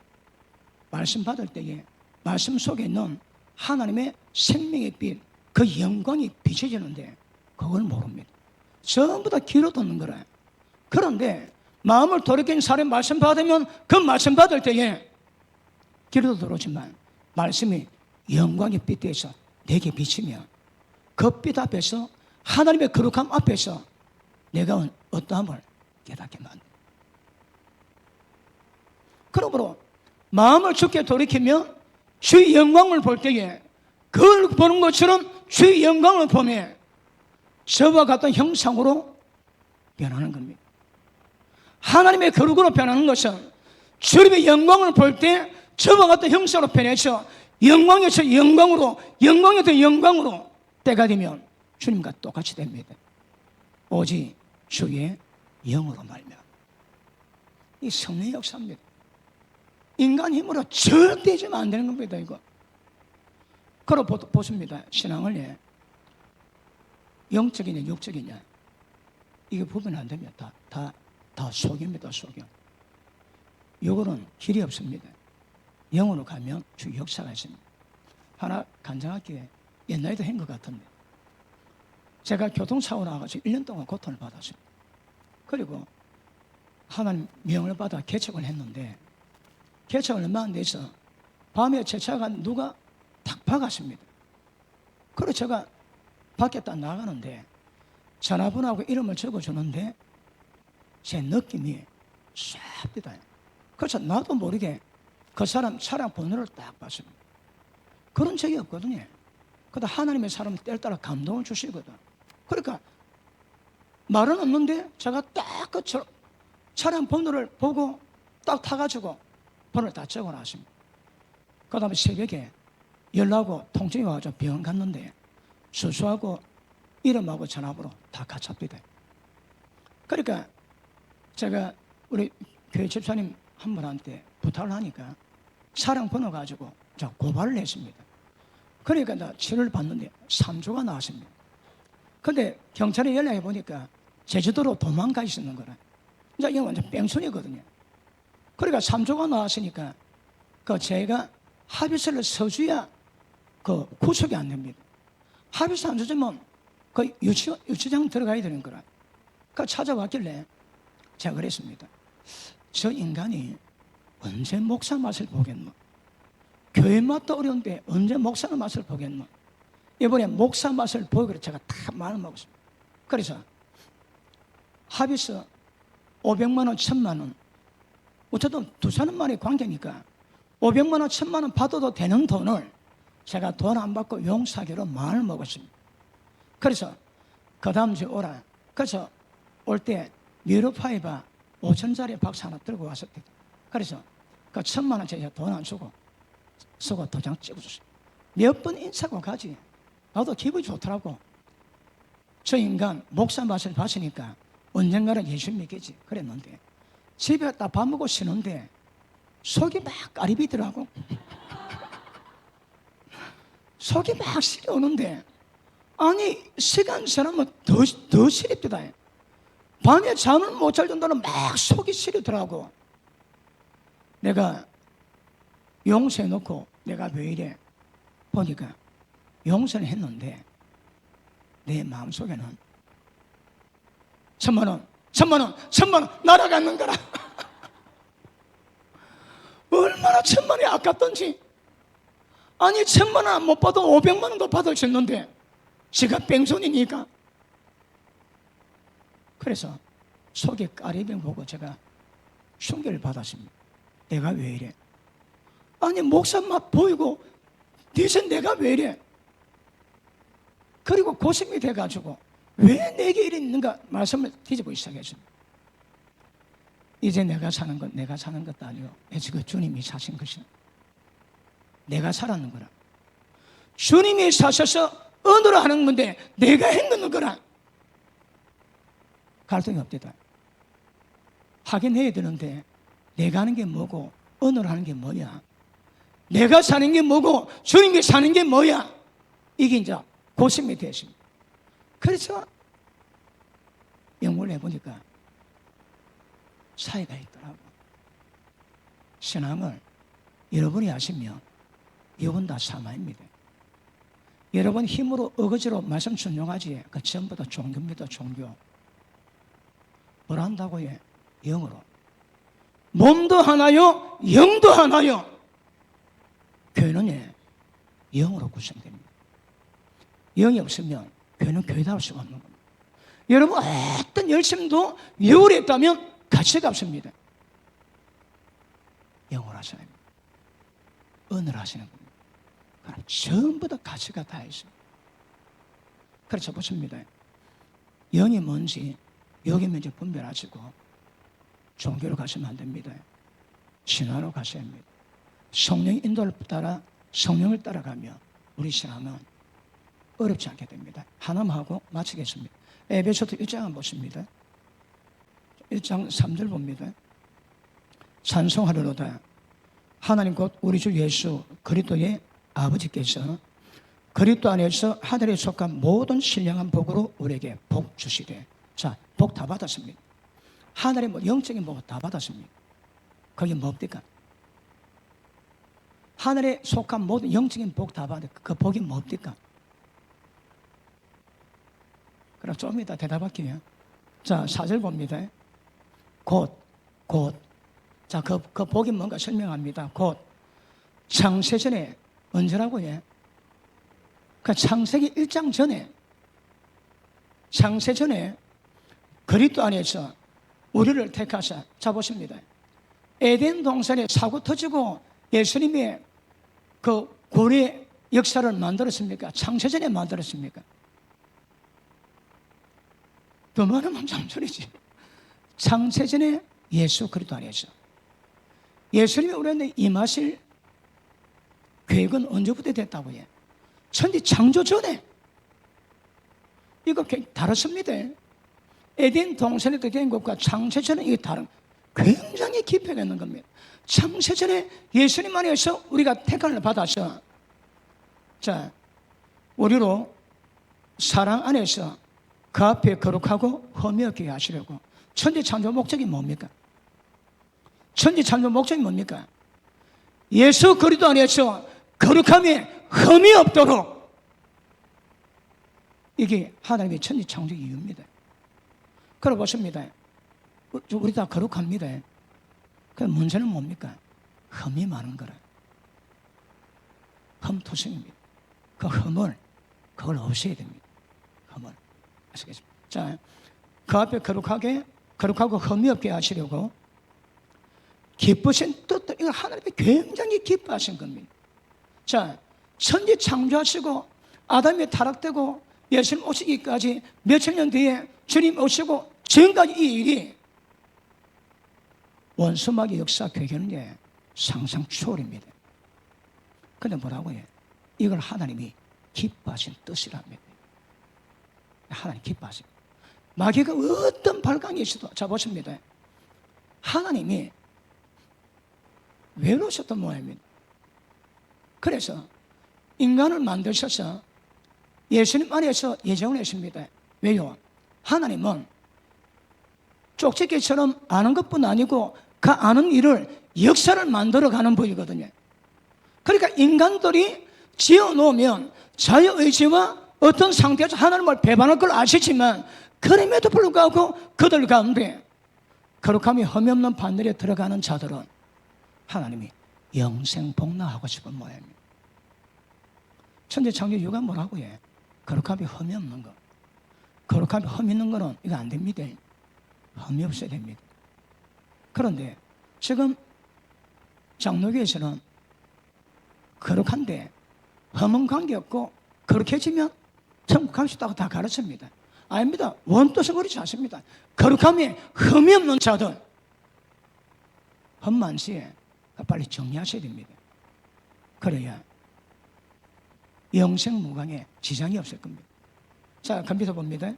말씀 받을 때에 말씀 속에 있는 하나님의 생명의 빛, 그 영광이 비춰지는데 그걸 모릅니다. 전부 다 귀로 듣는 거라. 그런데 마음을 돌이킨 사람이 말씀 받으면 그 말씀 받을 때에 귀로도 들어오지만 말씀이 영광의 빛에서 내게 비치며 그 빛 앞에서 하나님의 거룩함 앞에서 내가 어떠함을 깨닫게 만듭니다. 그러므로 마음을 주께 돌이키며 주의 영광을 볼 때에 그걸 보는 것처럼 주의 영광을 보며 저와 같은 형상으로 변하는 겁니다. 하나님의 거룩으로 변하는 것은 주님의 영광을 볼 때 저와 같은 형상으로 변해서 영광에서 영광으로, 영광에서 영광으로 때가 되면 주님과 똑같이 됩니다. 오직 주의 영으로 말미암아. 이 성령의 역사입니다. 인간 힘으로 절대 해주면 안 되는 겁니다. 이거. 그러 보십니다. 신앙을 영적이냐 육적이냐 이게 구분 안 되면 다 속입니다. 속임. 요거는 길이 없습니다. 영으로 가면 주 역사가 있습니다. 하나 간증할게. 옛날에도 한 것 같은데 제가 교통사고 나가서 1년 동안 고통을 받았습니다. 그리고 하나님 명을 받아 개척을 했는데 개척을 얼마 안 돼서 밤에 제 차가 누가 탁 박았습니다. 그래서 제가 밖에 딱 나가는데 전화번호하고 이름을 적어주는데 제 느낌이 쌉니다. 그래서 나도 모르게 그 사람 차량 번호를 딱 봤습니다. 그런 적이 없거든요. 그러다 하나님의 사람을 때를 따라 감동을 주시거든. 그러니까 말은 없는데 제가 딱 그 차량 번호를 보고 딱 타가지고 번호를 다 적어놨습니다. 그 다음에 새벽에 연락하고 통증이 와서 병원 갔는데 수수하고 이름하고 전화번호 다 갖췄거든. 그러니까 제가 우리 교회 집사님 한 분한테 부탁을 하니까 차량 번호 가지고 저 고발을 했습니다. 그러니까 나 치료를 받는데 3주가 나왔습니다. 근데 경찰에 연락해 보니까 제주도로 도망가 있었는 거라. 이제 이게 완전 뺑소니거든요. 그러니까 3주가 나왔으니까 그 제가 합의서를 써줘야 그 구속이 안 됩니다. 합의서 안 써주면 그 유치장 들어가야 되는 거라. 그 찾아왔길래 제가 그랬습니다. 저 인간이 언제 목사 맛을 보겠노? 교회 맛도 어려운데 언제 목사의 맛을 보겠노? 이번에 목사 맛을 보이고 제가 다 마음을 먹었습니다. 그래서 합의서 500만 원, 1000만 원 어쨌든 두 사람만의 관계니까 500만 원, 1000만 원 받아도 되는 돈을 제가 돈 안 받고 용서하기로 마음을 먹었습니다. 그래서 그 다음 주에 오라. 그래서 올 때 미르파이바 5천짜리 박스 하나 들고 왔었거든. 그래서 그 1000만 원 제가 돈 안 주고 쓰고 도장 찍어줬어요. 몇 번 인사하고 가지. 나도 기분이 좋더라고. 저 인간 목사 맛을 봤으니까 언젠가는 예수 믿겠지 그랬는데 집에 딱 밥 먹고 쉬는데 속이 막 까리비더라고. 속이 막 시려오는데 아니 시간 지나면 더 시립니다. 밤에 잠을 못 잘 정도로 막 속이 시리더라고. 내가 용서해놓고 내가 왜 이래 보니까 용서는 했는데 내 마음속에는 1,000만 원, 1,000만 원, 1,000만 원 날아가는 거라. 얼마나 1,000만 원이 아깝던지. 아니 1,000만 원 못 받아 500만 원도 받을 수 있는데 지가 뺑소니니까. 그래서 속에 까리병 보고 제가 충격을 받았습니다. 내가 왜 이래? 아니 목사 맛 보이고 대체 내가 왜 이래? 그리고 고심이 돼가지고 왜 내게 이래 있는가 말씀을 뒤집어 시작했습니다. 이제 내가 사는 건 내가 사는 것도 아니고 이제 그 주님이 사신 것이야. 내가 살았는 거라. 주님이 사셔서 언어로 하는 건데 내가 행하는 거라. 갈등이 없대다. 하긴 해야 되는데 내가 하는 게 뭐고 언어로 하는 게 뭐냐, 내가 사는 게 뭐고 주님이 사는 게 뭐야, 이게 이제 고심이 되었습니다. 그래서 연구를 해보니까 차이가 있더라고. 신앙을 여러분이 아시면 이건 다 사마입니다. 여러분 힘으로 어거지로 말씀 순종하지 그 전부 다 종교입니다. 종교. 뭘 한다고 해? 영으로. 몸도 하나요, 영도 하나요. 교회는 영으로 구성됩니다. 영이 없으면 교회는 교회다울 수가 없는 겁니다. 여러분 어떤 열심도 예울에 있다면 가치가 없습니다. 영으로 하셔야 합니다. 언어로 하시는 겁니다. 그럼 전부 다 가치가 다 있습니다. 그래서 보십니다. 영이 뭔지 여기 먼저 분별하시고 종교로 가시면 안 됩니다. 신화로 가셔야 합니다. 성령의 인도를 따라 성령을 따라가면 우리 신앙은 어렵지 않게 됩니다. 하나만 하고 마치겠습니다. 에베소서 1장 보십니다. 1장 3절 봅니다. 찬송하려로다 하나님 곧 우리 주 예수 그리스도의 아버지께서 그리스도 안에서 하늘에 속한 모든 신령한 복으로 우리에게 복 주시되. 자, 복 다 받았습니다. 하늘의 뭐 영적인 복 다 받았습니다. 그게 뭡니까? 하늘에 속한 모든 영적인 복 다 받은 그 복이 뭡니까? 그럼 좀 이따 대답할게요. 자, 4절 봅니다. 곧. 자, 그 복이 뭔가 설명합니다. 곧. 창세전에 언제라고 해? 그 창세기 1장 전에, 창세전에 그리스도 안에서 우리를 택하사. 자, 보십니다. 에덴 동산에 사고 터지고 예수님의 그 구원의 역사를 만들었습니까? 창세전에 만들었습니까? 더 많으면 잠소리지. 창세전에 예수 그리스도 안에서 예수님이 우리한테 임하실 계획은 언제부터 됐다고 해? 천지 창조 전에. 이거 다릅니다. 에덴 동산에 된 것과 창세전에 이게 다른, 굉장히 깊이가 있는 겁니다. 창세전에 예수님 안에서 우리가 택함을 받아서, 자, 우리로 사랑 안에서 그 앞에 거룩하고 흠이 없게 하시려고. 천지 창조 목적이 뭡니까? 천지 창조 목적이 뭡니까? 예수 그리스도 안에서 거룩함에 흠이 없도록. 이게 하나님의 천지 창조 이유입니다. 그래 보십니다. 우리 다 거룩합니다. 그 문제는 뭡니까? 흠이 많은 거라. 흠토성입니다. 그 흠을, 그걸 없애야 됩니다. 흠을. 아시겠습니까? 자, 그 앞에 거룩하고 흠이 없게 하시려고 기쁘신 뜻도, 이거 하나님이 굉장히 기뻐하신 겁니다. 자, 천지 창조하시고 아담이 타락되고 예수님 오시기까지 몇천 년 뒤에 주님 오시고 지금까지 이 일이 원수마귀 역사 괴견의 상상 초월입니다. 근데 뭐라고 해? 이걸 하나님이 기뻐하신 뜻이랍니다. 하나님 기뻐하십니다. 마귀가 어떤 발광이 있어도, 자 보십니다. 하나님이 외로우셨던 모양입니다. 그래서 인간을 만드셔서 예수님 안에서 예정을 했습니다. 왜요? 하나님은 쪽집게처럼 아는 것뿐 아니고 그 아는 일을 역사를 만들어가는 분이거든요. 그러니까 인간들이 지어놓으면 자유의지와 어떤 상태에서 하나님을 배반할 걸 아시지만 그럼에도 불구하고 그들 가운데 거룩함이 흠이 없는 반열에 들어가는 자들은 하나님이 영생 복락하고 싶은 모양입니다. 천지창조 이유가 뭐라고 해? 거룩함이 흠이 없는 거. 거룩함이 흠 있는 거는 이거 안 됩니다. 흠이 없어야 됩니다. 그런데 지금 장로교에서는 거룩한데 흠은 관계없고 거룩해지면 천국 갈 수 있다고 다 가르칩니다. 아닙니다. 원뜻은 그렇지 않습니다. 거룩함이 흠이 없는 자들, 흠 만시에 빨리 정리하셔야 됩니다. 그래야 영생 무강에 지장이 없을 겁니다. 자, 컴퓨터 봅니다.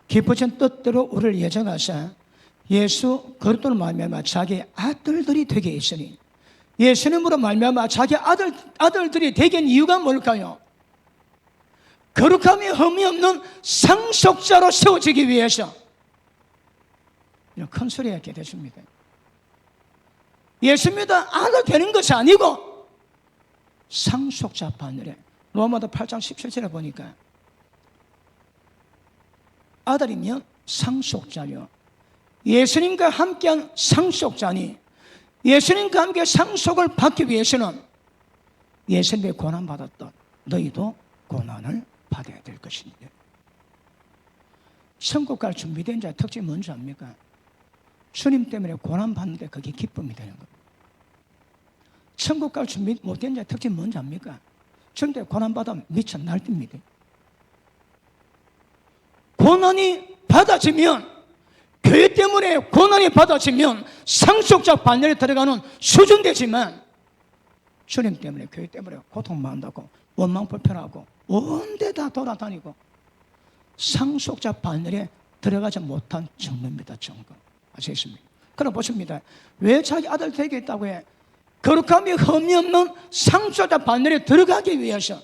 깊으신 뜻대로 우리를 예정하사 예수 그리스도로 말미암아 자기 아들들이 되게 했으니, 예수님으로 말미암아 자기 아들들이 되게 한 이유가 뭘까요? 거룩함이 흠이 없는 상속자로 세워지기 위해서. 큰 소리 했게 됐습니다. 예수 믿어 아들 되는 것이 아니고 상속자 반열에, 로마서 8장 17절에 보니까 아들이면 상속자요, 예수님과 함께한 상속자니, 예수님과 함께 상속을 받기 위해서는 예수님의 고난받았던 너희도 고난을 받아야 될 것입니다. 천국 갈 준비된 자의 특징이 뭔지 압니까? 주님 때문에 고난받는데 그게 기쁨이 되는 겁니다. 천국 갈 준비 못된 자의 특징이 뭔지 압니까? 주님 때문에 고난받으면 미쳐 날뛰입니다. 고난이 받아지면, 교회 때문에 고난이 받아지면 상속자 반열에 들어가는 수준되지만, 주님 때문에, 교회 때문에 고통받는다고 원망 불편하고 온데 다 돌아다니고 상속자 반열에 들어가지 못한 증거입니다. 증거. 아시겠습니까? 그럼 보십니다. 왜 자기 아들 되게 했다고 해? 거룩함이 흠이 없는 상속자 반열에 들어가기 위해서.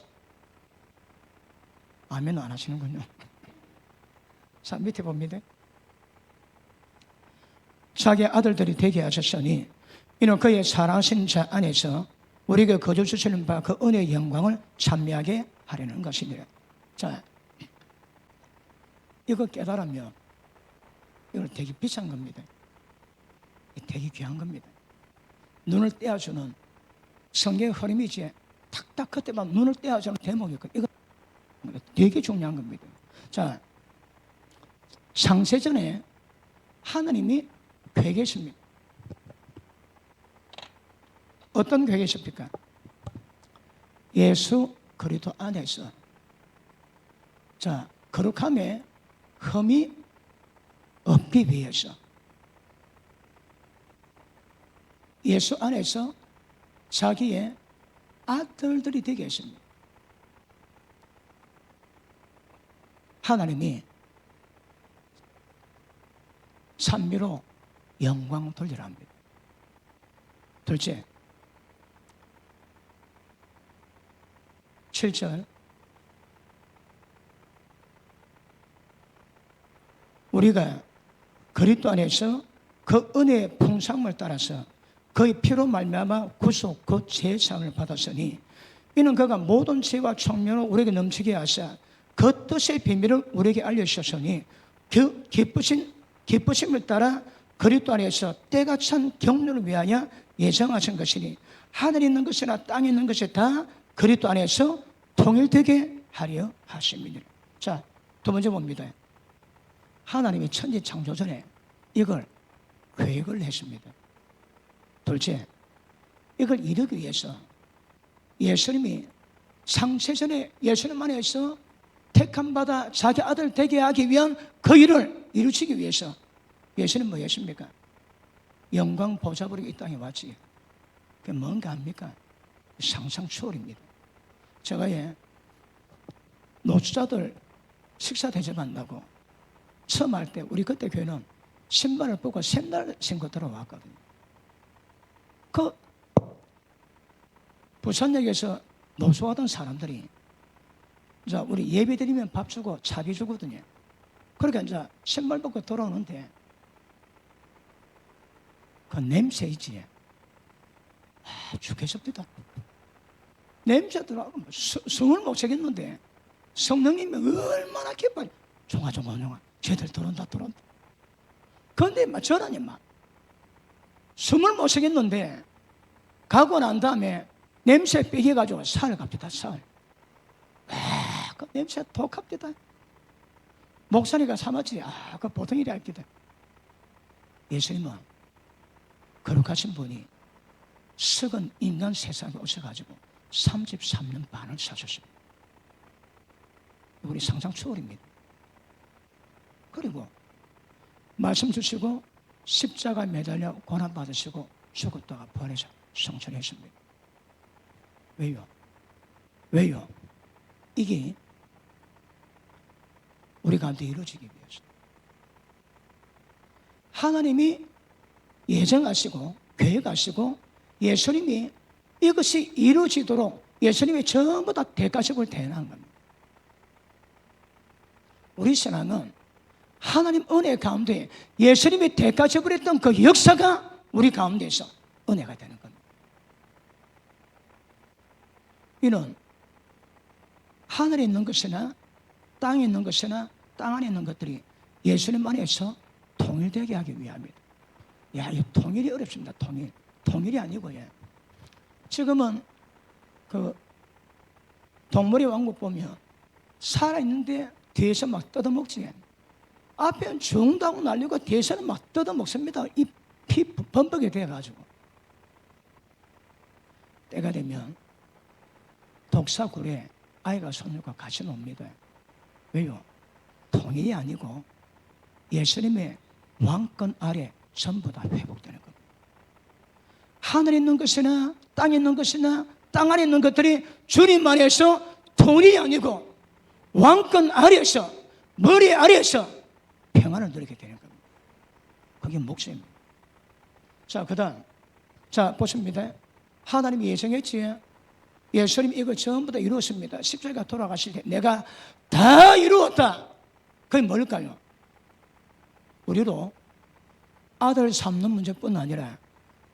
아멘 안 하시는군요. 자, 밑에 봅니다. 자기 아들들이 되게 하셨으니 이는 그의 사랑하신 자 안에서 우리에게 거저 주시는 바 그 은혜의 영광을 찬미하게 하려는 것이니라. 자, 이거 깨달으면 이건 되게 비싼 겁니다. 되게 귀한 겁니다. 눈을 떼어주는 성경의 흐름이지, 탁탁 그때만 눈을 떼어주는 대목이거든요. 이거 되게 중요한 겁니다. 자, 창세전에 하나님이 계획했습니다. 어떤 계획이십니까? 예수 그리스도 안에서, 자, 거룩함에 흠이 없기 위해서 예수 안에서 자기의 아들들이 되게 했습니다. 하나님이 찬미로 영광을 돌리라 합니다. 둘째, 7절, 우리가 그리스도 안에서 그 은혜의 풍성을 따라서 그의 피로 말미암아 구속 그 제사를 받았으니 이는 그가 모든 죄와 청명을 우리에게 넘치게 하사 그 뜻의 비밀을 우리에게 알려주셨으니 그 기쁘심을 따라 그리스도 안에서 때가 찬 경륜을 위하여 예정하신 것이니 하늘에 있는 것이나 땅에 있는 것이 다 그리스도 안에서 통일되게 하려 하십니다. 자, 두 번째 봅니다. 하나님이 천지 창조 전에 이걸 계획을 했습니다. 둘째, 이걸 이루기 위해서 예수님이 창세전에 예수님 안에서 택함받아 자기 아들 되게 하기 위한 그 일을 이루시기 위해서 예수님 뭐였습니까? 영광 보좌버리고 이 땅에 왔지. 그게 뭔가 합니까? 상상 초월입니다. 제가 노숙자들 식사 대접한다고 처음 할 때 우리 그때 교회는 신발을 벗고 샌들 신고 들어왔거든요. 그 부산역에서 노숙하던 사람들이 이제 우리 예배 드리면 밥 주고 차비 주거든요. 그러니까 이제 신발 벗고 돌아오는데 그 냄새 있지. 죽겠습니다. 냄새 들어가고 숨을 못 쉬겠는데 성령님이 얼마나 기뻐요. 종아 쟤들 들어온다. 그런데 저는 숨을 못 쉬겠는데 가고 난 다음에 냄새 삐개가지고 살 갑니다. 살. 그 냄새 독합니다. 목사니까 사마치 그 보통 일이 아닙니다. 예수님은 거룩하신 분이 썩은 인간 세상에 오셔가지고 33년 반을 사셨습니다. 우리 상상 초월입니다. 그리고 말씀 주시고 십자가에 매달려 고난 받으시고 죽었다가 부활해서 성천했습니다. 왜요? 이게 우리 가운데 이루어지기 위해서 하나님이 예정하시고 계획하시고 예수님이 이것이 이루어지도록 예수님이 전부 다 대가십을 대행한 겁니다. 우리 신앙은 하나님 은혜 가운데 예수님이 대가십을 했던 그 역사가 우리 가운데서 은혜가 되는 겁니다. 이는 하늘에 있는 것이나 땅에 있는 것이나 땅 안에 있는 것들이 예수님 안에서 통일되게 하기 위함입니다. 이 통일이 어렵습니다. 통일이 아니고 지금은 그 동물의 왕국 보면 살아있는데 뒤에서 막 뜯어먹지. 앞에는 죽는다고 날리고 뒤에서는 막 뜯어먹습니다. 이 피 범벅이 돼가지고. 때가 되면 독사굴에 아이가 손녀가 같이 놉니다. 왜요? 통일이 아니고 예수님의 왕권 아래 전부 다 회복되는 겁니다. 하늘에 있는 것이나 땅에 있는 것이나 땅 안에 있는 것들이 주님 안에서 통일이 아니고 왕권 아래에서 머리 아래에서 평안을 누리게 되는 겁니다. 그게 목숨입니다. 자, 그 다음 보십니다. 하나님이 예정했지. 예수님 이거 전부 다 이루었습니다. 십자가 돌아가실 때 내가 다 이루었다. 그게 뭘까요? 우리로 아들 삼는 문제뿐 아니라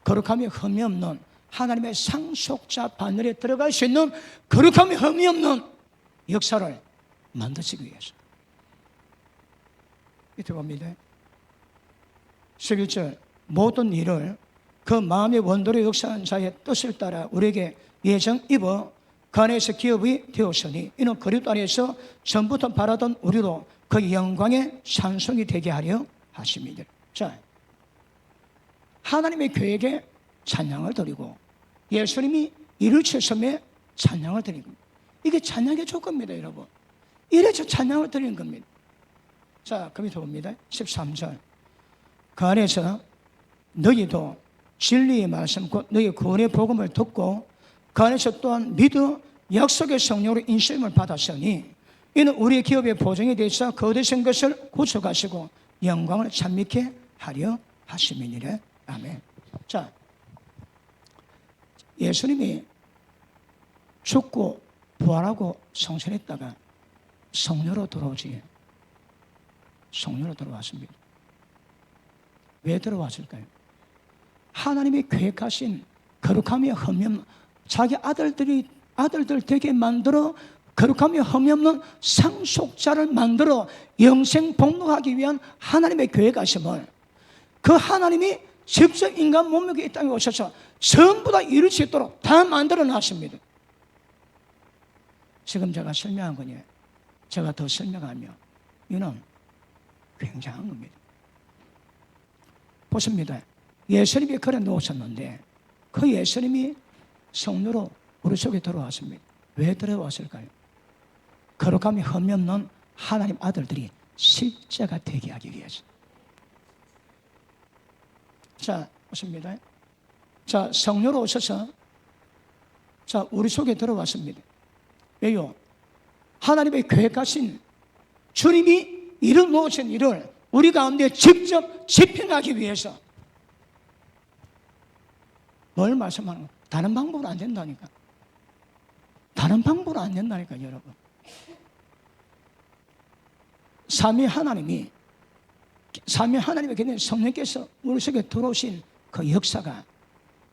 거룩함이 흠이 없는 하나님의 상속자 바늘에 들어갈 수 있는 거룩함이 흠이 없는 역사를 만드시기 위해서. 밑에 봅니다. 11절 모든 일을 그 마음의 원도로 역사하는 자의 뜻을 따라 우리에게 예정 입어 그 안에서 기업이 되었으니 이는 그리스도 안에서 전부터 바라던 우리로 그 영광의 찬송이 되게 하려 하십니다. 자, 하나님의 계획에 찬양을 드리고 예수님이 이루셨음에 찬양을 드리는 겁니다. 이게 찬양의 조건입니다, 여러분. 이래서 찬양을 드리는 겁니다. 자, 그 밑에 봅니다. 13절 그 안에서 너희도 진리의 말씀 곧 너희 구원의 복음을 듣고 그 안에서 또한 믿어 약속의 성령으로 인심을 받았으니 이는 우리의 기업의 보증에 대해서 거두신 것을 고쳐가시고 영광을 찬미케 하려 하심이니라. 아멘. 자, 예수님이 죽고 부활하고 성천했다가 성녀로 들어오지. 성녀로 들어왔습니다. 왜 들어왔을까요? 하나님이 계획하신 거룩함이 흠이 없는 자기 아들들 되게 만들어 거룩함이 흠이 없는 상속자를 만들어 영생 복록하기 위한 하나님의 계획하심을 그 하나님이 직접 인간 몸무게 이 땅에 오셔서 전부 다 이룰 수 있도록 다 만들어 놨습니다. 지금 제가 설명한 거니 제가 더 설명하면 이는 굉장한 겁니다. 보십니다. 예수님이 그래 놓으셨는데 그 예수님이 성녀로 우리 속에 들어왔습니다. 왜 들어왔을까요? 거룩함이 흠이 없는 하나님 아들들이 실제가 되게 하기 위해서. 자, 보십니다. 자, 성녀로 오셔서 자, 우리 속에 들어왔습니다. 왜요? 하나님의 계획하신 주님이 이루 놓으신 일을 우리 가운데 직접 집행하기 위해서. 뭘 말씀하는 거예요? 다른 방법으로 안 된다니까. 다른 방법으로 안 된다니까, 여러분. 삼위 하나님이 그냥 성령께서 우리 속에 들어오신 그 역사가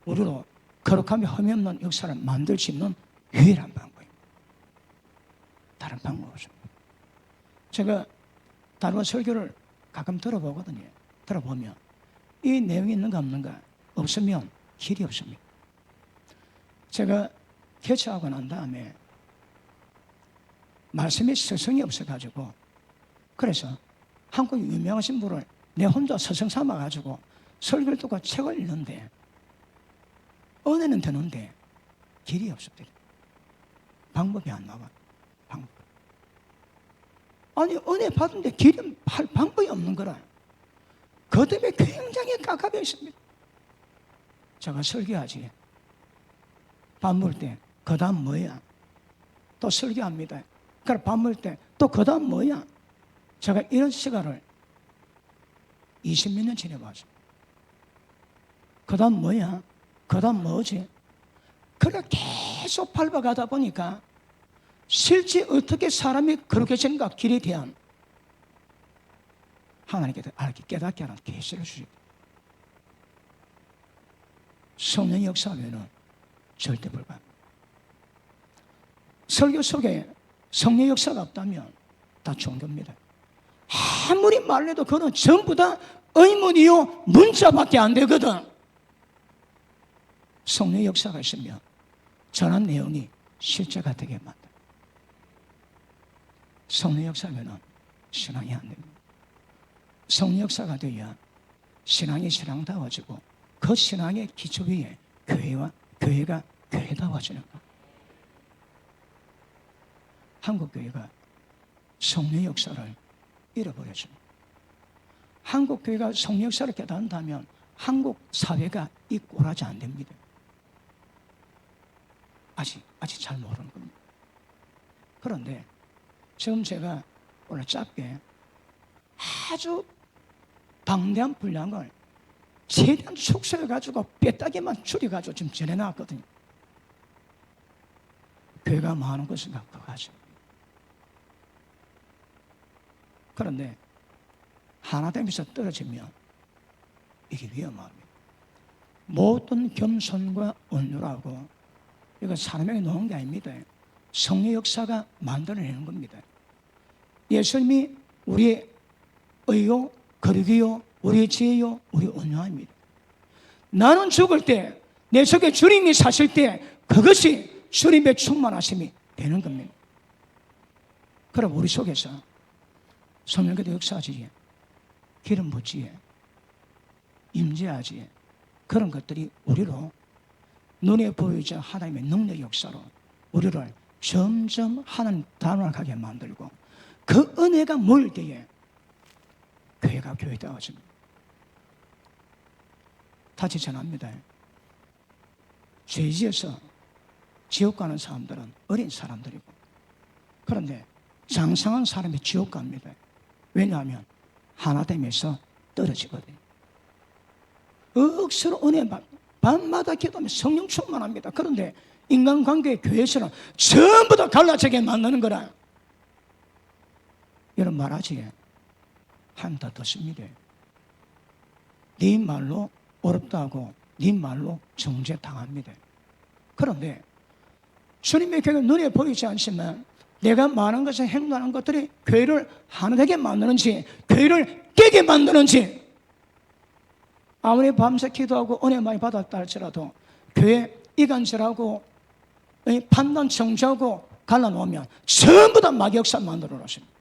우리로 거룩함이 흠이 없는 역사를 만들 수 있는 유일한 방법입니다. 다른 방법 없습니다. 제가 다른 설교를 가끔 들어보거든요. 들어보면 이 내용이 있는가 없는가, 없으면 길이 없습니다. 제가 개최하고 난 다음에 말씀이 스승이 없어가지고, 그래서 한국 유명하신 분을 내 혼자 스승 삼아가지고 설교를 듣고 책을 읽는데 은혜는 되는데 길이 없습니다. 방법이 안 나와. 방법. 아니 은혜 받은데 길이 할 방법이 없는 거라. 그 때문에 굉장히 깝깝해 있습니다. 제가 설교하지. 밥 먹을 때 그 다음 뭐야? 또 설교합니다. 그래 밥 먹을 때 또 그 다음 뭐야? 제가 이런 시간을 20몇 년 지내봤습니다. 그 다음 뭐야? 그 다음 뭐지? 그래 계속 밟아가다 보니까 실제 어떻게 사람이 그렇게 생각, 길에 대한 하나님께서 알게 깨닫게 하는 계시를 주십니다. 성령 역사하면은 절대 불가합니다. 설교 속에 성령 역사가 없다면 다 종교입니다. 아무리 말해도 그건 전부 다 의문이요 문자밖에 안 되거든. 성령 역사가 있으면 전한 내용이 실제가 되게 만듭니다. 성령 역사면은 신앙이 안 됩니다. 성령 역사가 되어야 신앙이 신앙다워지고 그 신앙의 기초 위에 교회가 교회다워지는 것. 한국 교회가 성령 역사를 잃어버렸습니다. 한국 교회가 성령 역사를 깨닫는다면 한국 사회가 이 꼴하지 안 됩니다. 아직 잘 모르는 겁니다. 그런데 지금 제가 오늘 짧게 아주 방대한 분량을 최대한 축소해가지고 뼈다귀만 줄여가지고 지금 전해놨거든요. 교회가 많은 것을 갖고 가죠. 그런데 하나 되면서 떨어지면 이게 위험합니다. 모든 겸손과 온유라고 이거 사람에게 놓은 게 아닙니다. 성령 역사가 만들어내는 겁니다. 예수님이 우리의 의요, 거룩이요, 우리의 지혜요, 우리의 온유함입니다. 나는 죽을 때, 내 속에 주님이 사실 때 그것이 주님의 충만하심이 되는 겁니다. 그럼 우리 속에서 성령께도 역사하지, 기름 붓지, 임재하지, 그런 것들이 우리로 눈에 보이지 하나님의 능력 역사로 우리를 점점 하나님 닮아가게 만들고 그 은혜가 모일 때에 교회가 교회다워집니다. 다시 전합니다. 죄지어서 지옥 가는 사람들은 어린 사람들이고, 그런데 장성한 사람이 지옥 갑니다. 왜냐하면 하나됨에서 떨어지거든요. 억수로 은혜 밤마다 기도하면 성령 충만합니다. 그런데 인간관계 교회에서는 전부 다 갈라지게 만드는 거라. 이런 말하지 한다 듣습니다. 네 말로 어렵다고 네 말로 정죄당합니다. 그런데 주님의 교회가 눈에 보이지 않지만 내가 많은 것을 행동하는 것들이 교회를 하나되게 만드는지 교회를 깨게 만드는지, 아무리 밤새 기도하고 은혜 많이 받았다 할지라도 교회 이간질하고 판단 정죄하고 갈라놓으면 전부 다 막역사 만들어 놓습니다.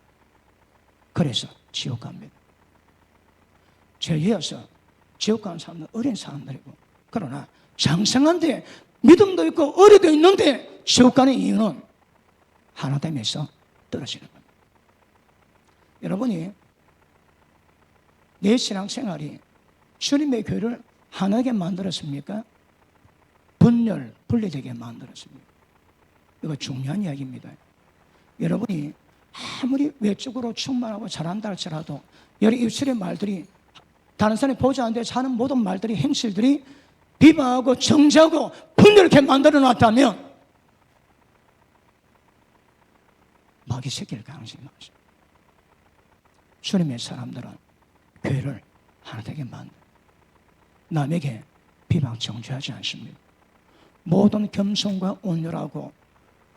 그래서 지옥 갑니다. 죄지어서 지옥 가는 사람들은 어린 사람들이고, 그러나 장성한데 믿음도 있고 의리도 있는데 지옥 가는 이유는 하나됨에서 떨어지는 겁니다. 여러분이 내 신앙생활이 주님의 교회를 하나되게 만들었습니까? 분리되게 만들었습니까? 이거 중요한 이야기입니다. 여러분이 아무리 외적으로 충만하고 잘한다 할지라도 여러 입술의 말들이 다른 사람이 보지 않는데 하는 모든 말들이, 행실들이 비방하고 정죄하고 분열하게 만들어 놨다면 마귀 새끼를 가능성이 많습니다. 주님의 사람들은 교회를 하나되게 만들어 남에게 비방 정죄하지 않습니다. 모든 겸손과 온유하고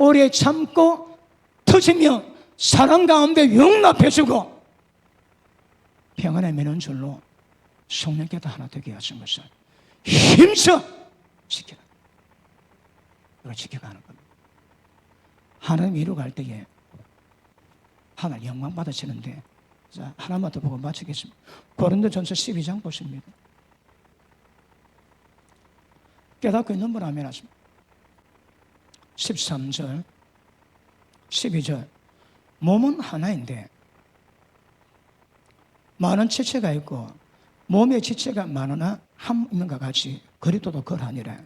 오래 참고 터지면 사랑 가운데 용납해주고 평안에 매는 줄로 성령께도 하나 되게 하신 것을 힘써 지켜라. 이걸 지켜가는 겁니다. 하나님 이루갈 때에 하나님 영광 받으시는데, 자, 하나만 더 보고 마치겠습니다. 고린도전서 12장 보십니다. 깨닫고 있는 분 아멘 하십니다. 13절 12절 몸은 하나인데 많은 지체가 있고 몸의 지체가 많으나 한 몸과 같이 그리스도도 그러하니라.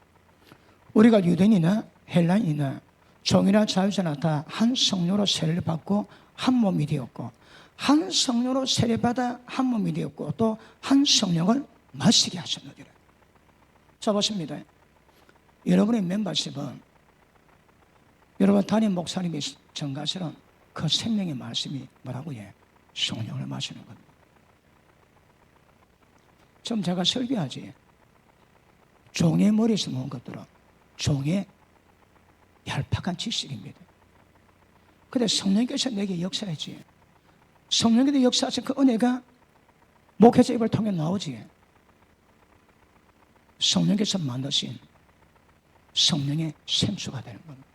우리가 유대인이나 헬라인이나 종이나 자유자나 다 한 성령으로 세례를 받고 한 몸이 되었고 한 성령으로 세례받아 한 몸이 되었고 또 한 성령을 마시게 하셨느니라. 자 보십니다. 여러분의 멤버십은 여러분 담임 목사님이 전가시는 그 생명의 말씀이 뭐라고 해? 성령을 마시는 겁니다. 좀 제가 설교하지. 종의 머리에서 모은 것들은 종의 얄팍한 지식입니다. 근데 성령께서 내게 역사했지. 성령께서 역사하신 그 은혜가 목회자 입을 통해 나오지. 성령께서 만드신 성령의 생수가 되는 겁니다.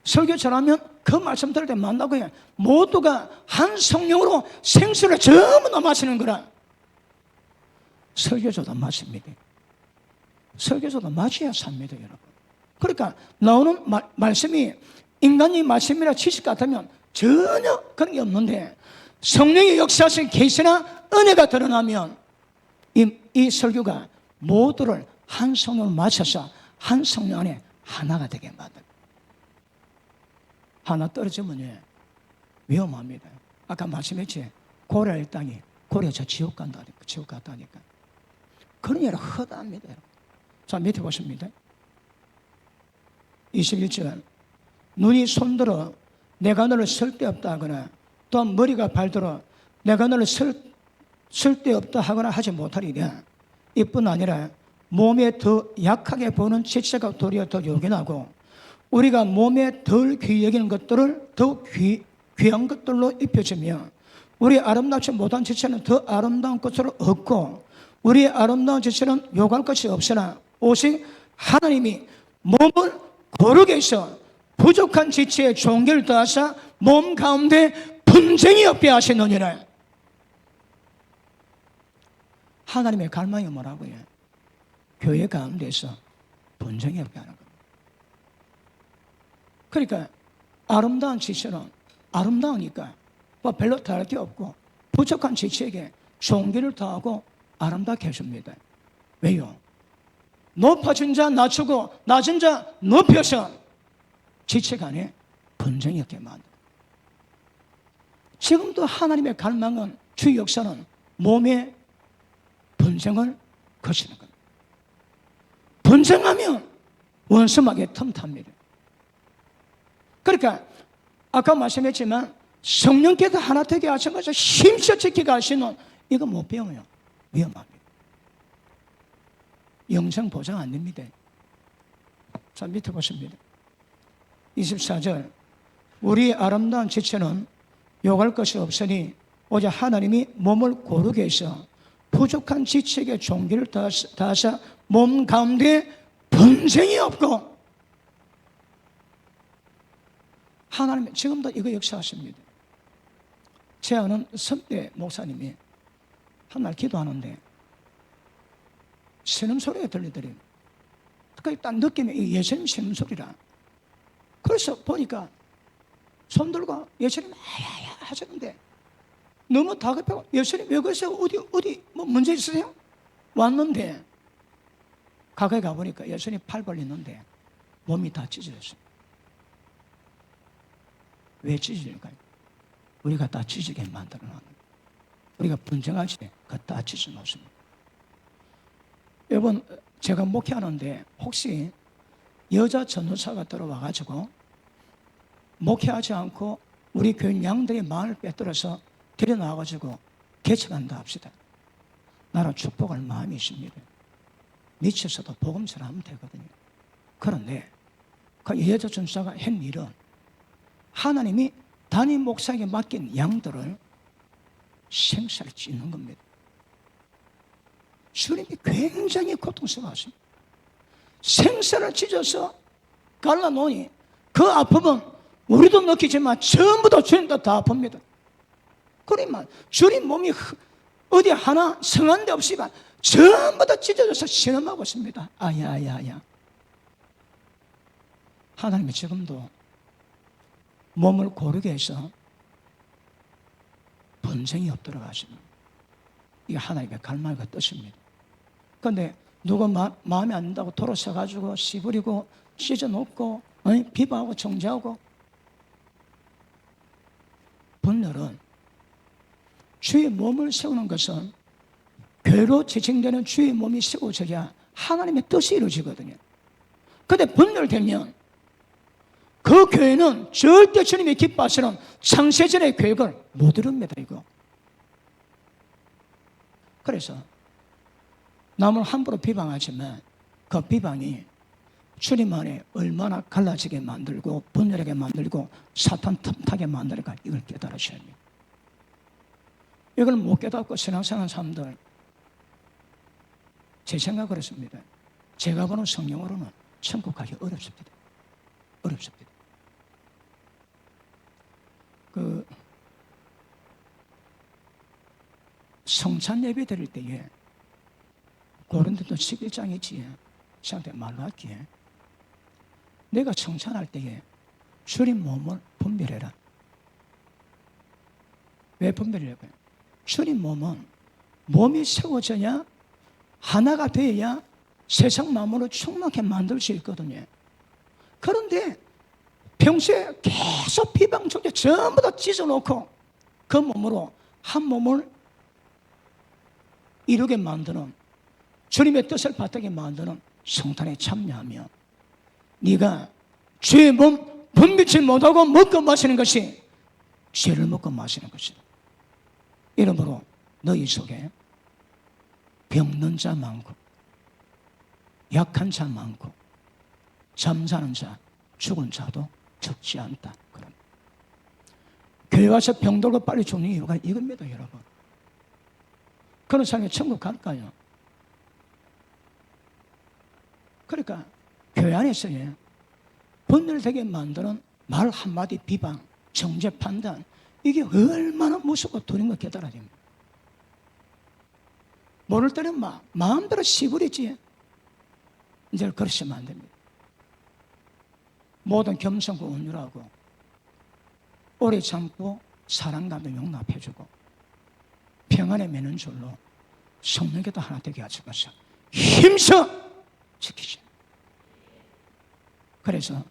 설교 잘하면 그 말씀 들을 때 만나고 해. 모두가 한 성령으로 생수를 전부 다 마시는 거라. 설교자도 마십니다. 설교자도 마셔야 삽니다, 여러분. 그러니까 나오는 말씀이 인간의 말씀이나 지식 같으면 전혀 그런 게 없는데 성령의 역사하신 계시나 은혜가 드러나면 이 설교가 모두를 한 성령으로 마셔서 한 성령 안에 하나가 되게 만듭니다. 하나 떨어지면 위험합니다. 아까 말씀했지. 고려의 땅이 고려 저 지옥 간다니까. 지옥 갔다니까. 그런 일은 허다합니다. 자, 밑에 보십니다. 21절. 눈이 손들어 내가 너를 쓸데없다 하거나 또 머리가 발들어 내가 너를 쓸데없다 하거나 하지 못하리라. 이뿐 아니라 몸에 더 약하게 보는 지체가 도리어 더 요긴하고 우리가 몸에 덜 귀히 여기는 것들을 더 귀한 것들로 입혀주며 우리 아름답지 못한 지체는 더 아름다운 것으로 얻고 우리의 아름다운 지체는 요구할 것이 없으나 오직 하나님이 몸을 거룩에 있어 부족한 지체에 종교를 더하사 몸 가운데 분쟁이 없게 하시느니라. 하나님의 갈망이 뭐라고요? 교회 가운데서 분쟁이 없게 하는 겁니다. 그러니까 아름다운 지체는 아름다우니까 뭐 별로 다를 게 없고 부족한 지체에게 종교를 더하고 아름답게 해줍니다. 왜요? 높아진 자 낮추고 낮은 자 높여서 지체 간에 분쟁이 없게 만듭니다. 지금도 하나님의 갈망은 주 역사는 몸의 분쟁을 거치는 겁니다. 분쟁하면 원수막에 틈탑니다. 그러니까 아까 말씀했지만 성령께서 하나 되게 하신 것을 힘써 지키게 하시는 이거 못 배워요. 위험합니다. 영생 보장 안 됩니다. 자, 밑에 보십니다. 24절. 우리의 아름다운 지체는 욕할 것이 없으니 오직 하나님이 몸을 고르게 해서 부족한 지체에게 종기를 다하사 몸 가운데 분쟁이 없고 하나님 지금도 이거 역사하십니다. 제 아는 선배 목사님이 한날 기도하는데 신음소리가 들리더래요. 그러니까 딱 느낌이 예수님 신음소리라. 그래서 보니까 손들고 예수님 아야야 하셨는데 너무 다급하고 예수님 왜 그러세요? 어디 뭐 문제 있으세요? 왔는데 가까이 가보니까 예수님 팔 벌리는데 몸이 다 찢어졌어요. 왜 찢어질까요? 우리가 다 찢어지게 만들어놨는 거예요. 우리가 분쟁하지 그 다 찢어 놓습니다. 여러분 제가 목회하는데 혹시 여자 전도사가 들어와가지고 목회하지 않고 우리 교인 양들의 마음을 빼들어서 데려나와가지고 개척한다 합시다. 나는 축복할 마음이 있습니다. 미쳐서도 복음 전하면 되거든요. 그런데 그 여자 전사가 한 일은 하나님이 담임 목사에게 맡긴 양들을 생사를 찢는 겁니다. 주님이 굉장히 고통스러워하십니다. 생사를 찢어서 갈라놓으니 그 아픔은 우리도 느끼지만 전부 다 주님도 다 아픕니다. 그러면 주님 몸이 어디 하나 성한 데 없이만 전부 다 찢어져서 신음하고 있습니다. 아야야야. 하나님이 지금도 몸을 고르게 해서 분쟁이 없도록 하십니다. 이게 하나님의 갈망과 뜻입니다. 그런데 누가 마음에 안 든다고 돌아서가지고 씨부리고 찢어놓고 비방하고 정죄하고, 분열은 주의 몸을 세우는 것은 교회로 지칭되는 주의 몸이 세워져야 하나님의 뜻이 이루어지거든요. 그런데 분열되면 그 교회는 절대 주님이 기뻐하시는 창세전의 계획을 못 이룹니다. 이거. 그래서 남을 함부로 비방하지만 그 비방이 주님 안에 얼마나 갈라지게 만들고 분열하게 만들고 사탄 틈타게 만들까, 이걸 깨달으셔야 합니다. 이걸 못 깨닫고 신앙생활하는 사람들, 제 생각 그렇습니다. 제가 보는 성경으로는 천국 가기 어렵습니다. 어렵습니다. 그 성찬 예배 드릴 때에 고린도서 11장이지 저한테 말로 할게. 내가 성찬할 때에 주님 몸을 분별해라. 왜 분별하려고요? 주님 몸은 몸이 세워져야, 하나가 되어야 세상 만물을 충만하게 만들 수 있거든요. 그런데 평소에 계속 비방 정죄 전부 다 찢어놓고 그 몸으로 한 몸을 이루게 만드는, 주님의 뜻을 받게 만드는 성탄에 참여하며 네가 주의 몸 분별치 못하고 먹고 마시는 것이 죄를 먹고 마시는 것이다. 이러므로 너희 속에 병든 자 많고 약한 자 많고 잠자는 자, 죽은 자도 적지 않다. 그럼 교회 와서 병들고 빨리 죽는 이유가 이겁니다, 여러분. 그런 사람이 천국 갈까요? 그러니까 교회 안에서의 분열되게 만드는 말 한마디 비방, 정죄 판단, 이게 얼마나 무섭고 두려운 걸 깨달아야 됩니다. 모를 때는 마음대로 시부리지. 이제 그러시면 안 됩니다. 모든 겸손과 온유하고 오래 참고 사랑감도 용납해주고 평안에 매는 줄로 성령께도 하나 되게 하시면서 힘써 지키죠. 그래서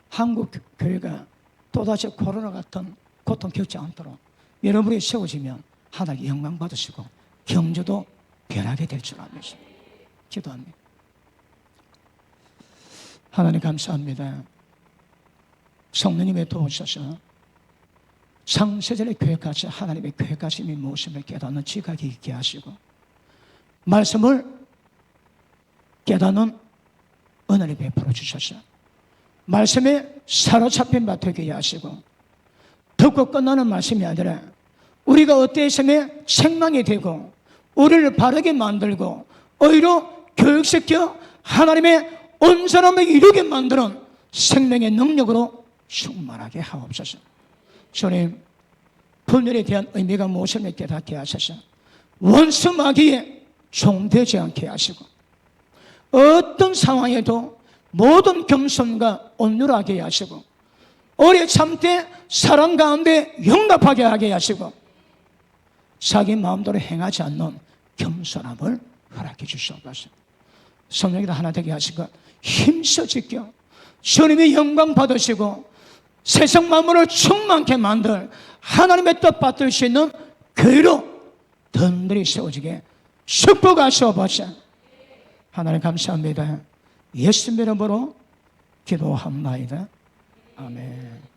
한국 교회가 또다시 코로나 같은 고통 겪지 않도록 여러분이 세워지면 하나님께 영광 받으시고 경주도 변하게 될 줄 압니다. 기도합니다. 하나님 감사합니다. 성령님의 도우셔서 창세전의 계획까지 하나님의 계획하심이 무엇임을 깨닫는 지각이 있게 하시고 말씀을 깨닫는 은혜를 베풀어 주셔서 말씀에 사로잡힌 바 되게 하시고 듣고 끝나는 말씀이 아니라 우리가 어떤 있음에 책망이 되고 우리를 바르게 만들고 의로 교육시켜 하나님의 온전함을 이루게 만드는 생명의 능력으로 충만하게 하옵소서. 주님, 분열에 대한 의미가 무엇임을 깨닫게 하셔서 원수 마귀에 종되지 않게 하시고 어떤 상황에도 모든 겸손과 온유하게 하시고 오래 참되 사랑 가운데 용납하게 하게 하시고 자기 마음대로 행하지 않는 겸손함을 허락해 주시옵소서. 성령이다 하나 되게 하시고 힘써 지켜 주님의 영광 받으시고 세상 만물을 충만케 만들 하나님의 뜻 받을 수 있는 교회로 든든히 세워지게 축복하시옵소서. 하나님 감사합니다. 예수님 이름으로 기도합니다. 아멘.